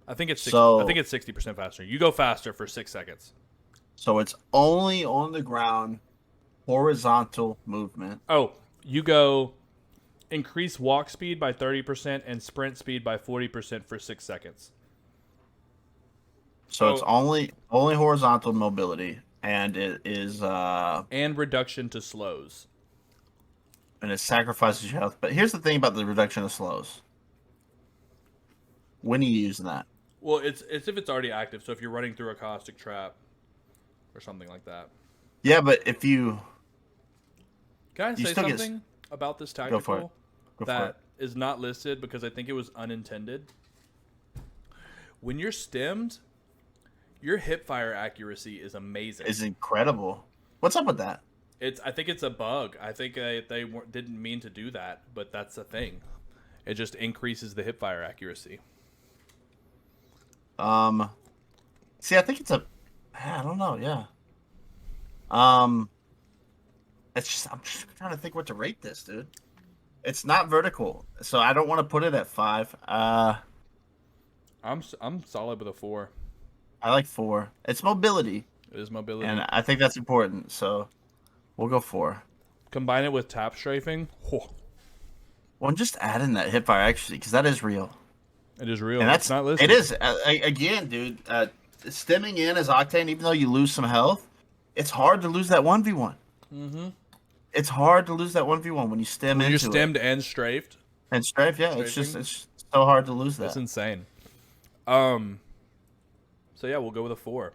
I think it's 60% faster. You go faster for 6 seconds. So it's only on the ground, horizontal movement. Oh, you go increase walk speed by 30% and sprint speed by 40% for 6 seconds. So it's only horizontal mobility, and it is and reduction to slows. And it sacrifices your health. But here's the thing about the reduction of slows. When are you using that? Well, it's if it's already active. So if you're running through a caustic trap or something like that. Yeah, but if you... Can I say something about this tactical that is not listed because I think it was unintended? When you're stemmed, your hip fire accuracy is amazing. It's incredible. What's up with that? I think it's a bug. I think they didn't mean to do that, but that's the thing. It just increases the hip fire accuracy. See, I think it's I don't know. Yeah. It's just I'm just trying to think what to rate this, dude. It's not vertical, so I don't want to put it at 5. I'm solid with a 4. I like 4. It's mobility. It is mobility, and I think that's important. So we'll go 4. Combine it with tap strafing. Well, I'm just adding that hip fire actually, because that is real. It is real. And that's not listed. It is again, dude. Stemming in as Octane, even though you lose some health, it's hard to lose that 1v1. Mm-hmm. It's hard to lose that 1v1 when you stem into it. You're stemmed and strafed. And strafe, yeah. Strafing. It's so hard to lose that. That's insane. So yeah, we'll go with a 4.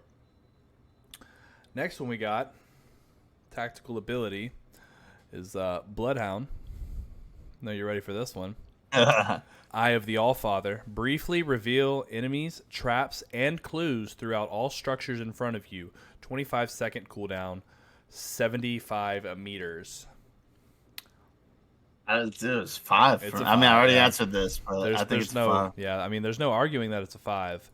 Next one we got, tactical ability, is Bloodhound. Know you're ready for this one. Eye of the Allfather. Briefly reveal enemies, traps, and clues throughout all structures in front of you. 25-second cooldown. 75 meters. It's 5. I already answered this, but I think it's 5. Yeah, I mean, there's no arguing that it's a 5.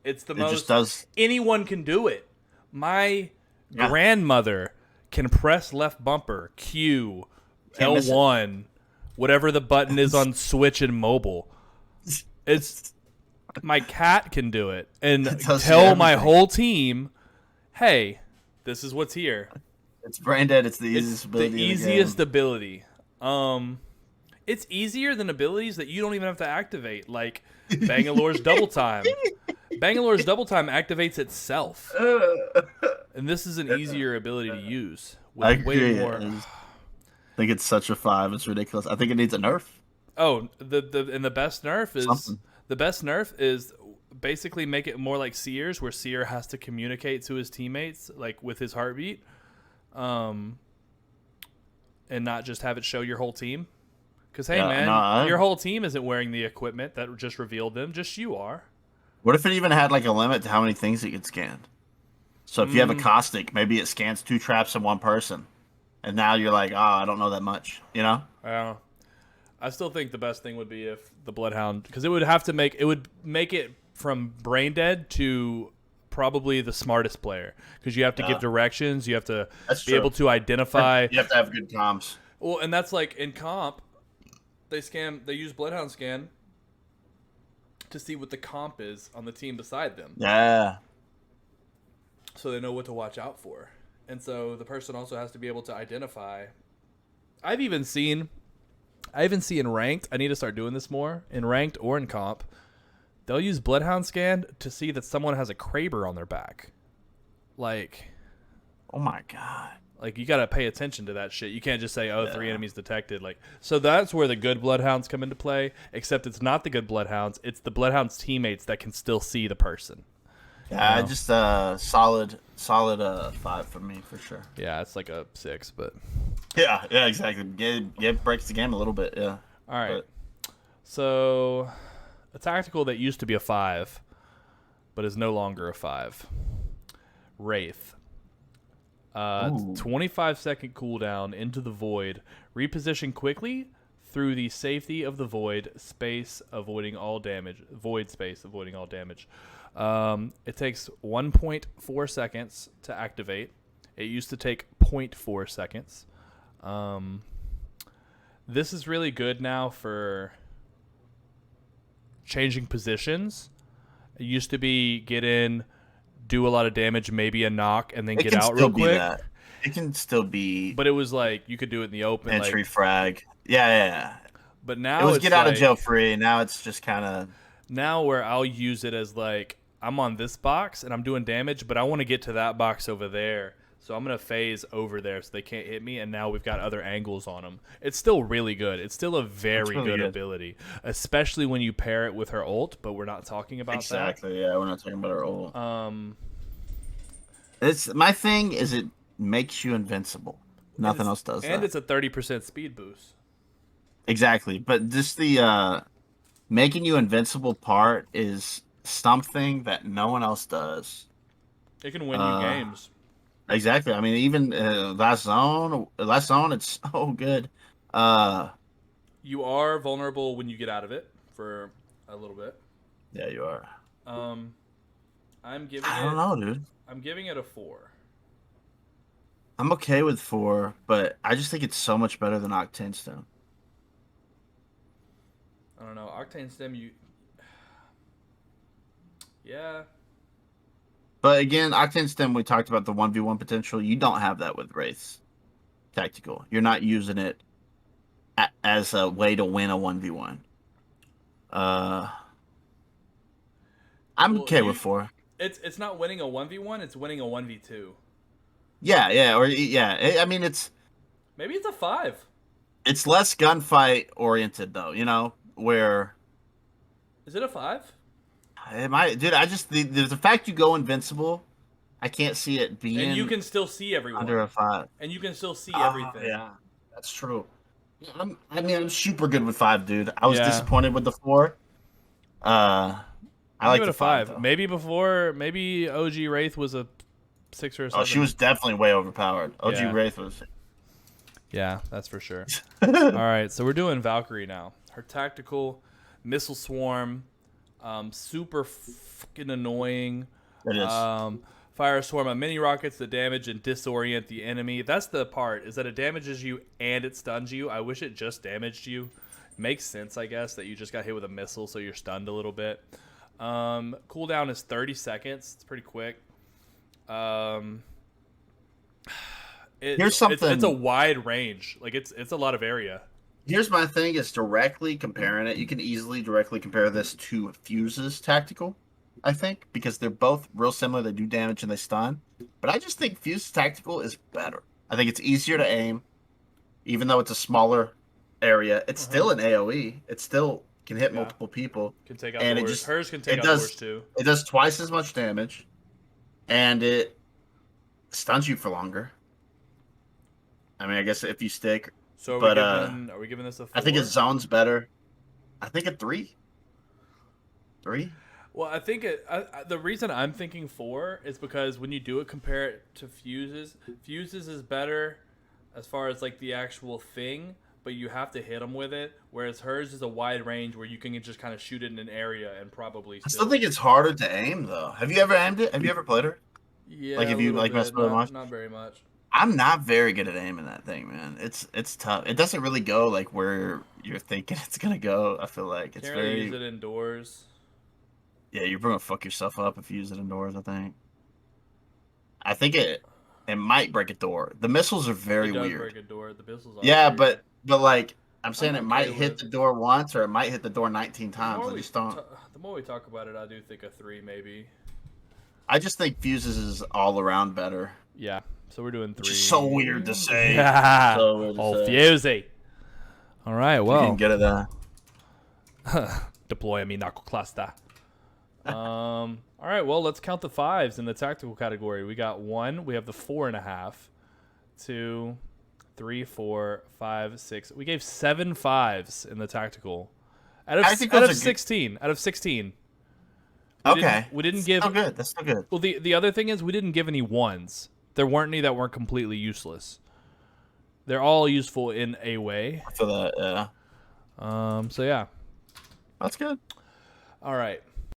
It's the most. Just does. Anyone can do it. My grandmother can press left bumper, Q, L1, whatever the button is on Switch and mobile. It's my cat can do it and tell my whole team, "Hey, this is what's here." It's brain dead. It's the easiest ability. The easiest ability. It's easier than abilities that you don't even have to activate, like Bangalore's Double Time. Bangalore's Double Time activates itself, and this is an easier ability to use. With I agree. Way more. I think it's such a 5. It's ridiculous. I think it needs a nerf. Oh, the best nerf is something. The best nerf is basically make it more like Seer's, where Seer has to communicate to his teammates like with his heartbeat, and not just have it show your whole team. Because hey, your whole team isn't wearing the equipment that just revealed them. Just you are. What if it even had like a limit to how many things it could scan? So if you have a caustic, maybe it scans 2 traps in one person, and now you're like, I don't know that much, you know? I still think the best thing would be if the Bloodhound, because it would make it from brain dead to probably the smartest player, because you have to give directions, you have to be able to identify. You have to have good comms. Well, and that's like in comp, they use Bloodhound scan to see what the comp is on the team beside them. Yeah. So they know what to watch out for. And so the person also has to be able to identify. I've even seen in ranked, I need to start doing this more, in ranked or in comp, they'll use Bloodhound scan to see that someone has a Kraber on their back. Like, oh my God. Like, you got to pay attention to that shit. You can't just say, 3 enemies detected. Like, so that's where the good Bloodhounds come into play, except it's not the good Bloodhounds. It's the Bloodhounds' teammates that can still see the person. Yeah, just solid 5 for me, for sure. Yeah, it's like a 6, but... Yeah, exactly. It breaks the game a little bit, yeah. All right. So, a tactical that used to be a 5, but is no longer a 5. Wraith. 25-second cooldown into the void. Reposition quickly through the safety of the void space, avoiding all damage. Void space, avoiding all damage. It takes 1.4 seconds to activate. It used to take 0.4 seconds. This is really good now for changing positions. It used to be get in, do a lot of damage, maybe a knock, and then get out real quick. It can still be. But it was like you could do it in the open. Entry frag. Yeah. But now it was get out of jail free. Now it's just kind of. Now where I'll use it as like I'm on this box and I'm doing damage, but I want to get to that box over there. So I'm going to phase over there so they can't hit me, and now we've got other angles on them. It's still really good. It's still a very good ability, especially when you pair it with her ult, but we're not talking about that. Exactly, yeah, we're not talking about her ult. My thing is it makes you invincible. Nothing else does that. And it's a 30% speed boost. Exactly, but just the making you invincible part is something that no one else does. It can win you games. Exactly. I mean, even last zone, it's so good. You are vulnerable when you get out of it for a little bit. Yeah, you are. I'm giving. I don't know, dude. I'm giving it a 4. I'm okay with 4, but I just think it's so much better than Octane Stem. I don't know, Octane Stem. Yeah. But again, Octane Stem, we talked about the 1v1 potential. You don't have that with Wraiths Tactical. You're not using it as a way to win a 1v1. I'm okay with 4. It's not winning a 1v1, it's winning a 1v2. Yeah. I mean, it's... Maybe it's a 5. It's less gunfight oriented, though, you know, where... Is it a 5? Dude, I just the fact you go invincible, I can't see it being. And you can still see everyone under a 5. And you can still see everything. Yeah, that's true. I'm super good with 5, dude. I was disappointed with the 4. I like it the a 5. Maybe OG Wraith was a 6 or a 7. Oh, she was definitely way overpowered. OG Wraith was. Yeah, that's for sure. All right, so we're doing Valkyrie now. Her tactical missile swarm. Super fucking annoying. It is. Fire a swarm of mini rockets that damage and disorient the enemy. That's the part, is that it damages you and it stuns you. I wish it just damaged you. Makes sense, I guess, that you just got hit with a missile, so you're stunned a little bit. Cooldown is 30 seconds. It's pretty quick. Here's something. It's a wide range. Like it's a lot of area. Here's my thing: is directly comparing it. You can easily directly compare this to Fuse's tactical, I think, because they're both real similar. They do damage and they stun, but I just think Fuse's tactical is better. I think it's easier to aim, even though it's a smaller area. It's still an AOE. It still can hit multiple people. Can take out doors. Hers can take out doors too. It does twice as much damage, and it stuns you for longer. I mean, I guess if you stick. So are we giving this a 4? I think its zone's better. I think a 3. 3? Well, I think the reason I'm thinking 4 is because when you do it, compare it to Fuse's. Fuse's is better as far as like the actual thing, but you have to hit them with it. Whereas hers is a wide range where you can just kind of shoot it in an area and probably. I still think it's harder to aim though. Have you ever aimed it? Have you ever played her? Yeah. Like if you like mess with it much? Not very much. I'm not very good at aiming that thing, man. It's tough. It doesn't really go like where you're thinking it's gonna go. I feel like it's Can't really use it indoors. Yeah, you're gonna fuck yourself up if you use it indoors. I think it might break a door. The missiles are very weird. Break a door. The missiles are weird. but like I'm saying, it might hit the door once or it might hit the door 19 times. I just don't. The more we talk about it, I do think a 3 maybe. I just think Fuses is all around better. Yeah. So we're doing 3. Which is so weird to say. Fusey. All right, well. You can get it there. Deploy a Minako cluster. All right, well, let's count the 5s in the tactical category. We got 1. We have the 4.5. 2, 3, 4, 5, 6. We gave 7 5s in the tactical. Out of 16. Out of 16. We didn't give. Oh, good. That's so good. Well, the other thing is we didn't give any 1s. There weren't any that weren't completely useless. They're all useful in a way. For that, yeah. So yeah. That's good. All right.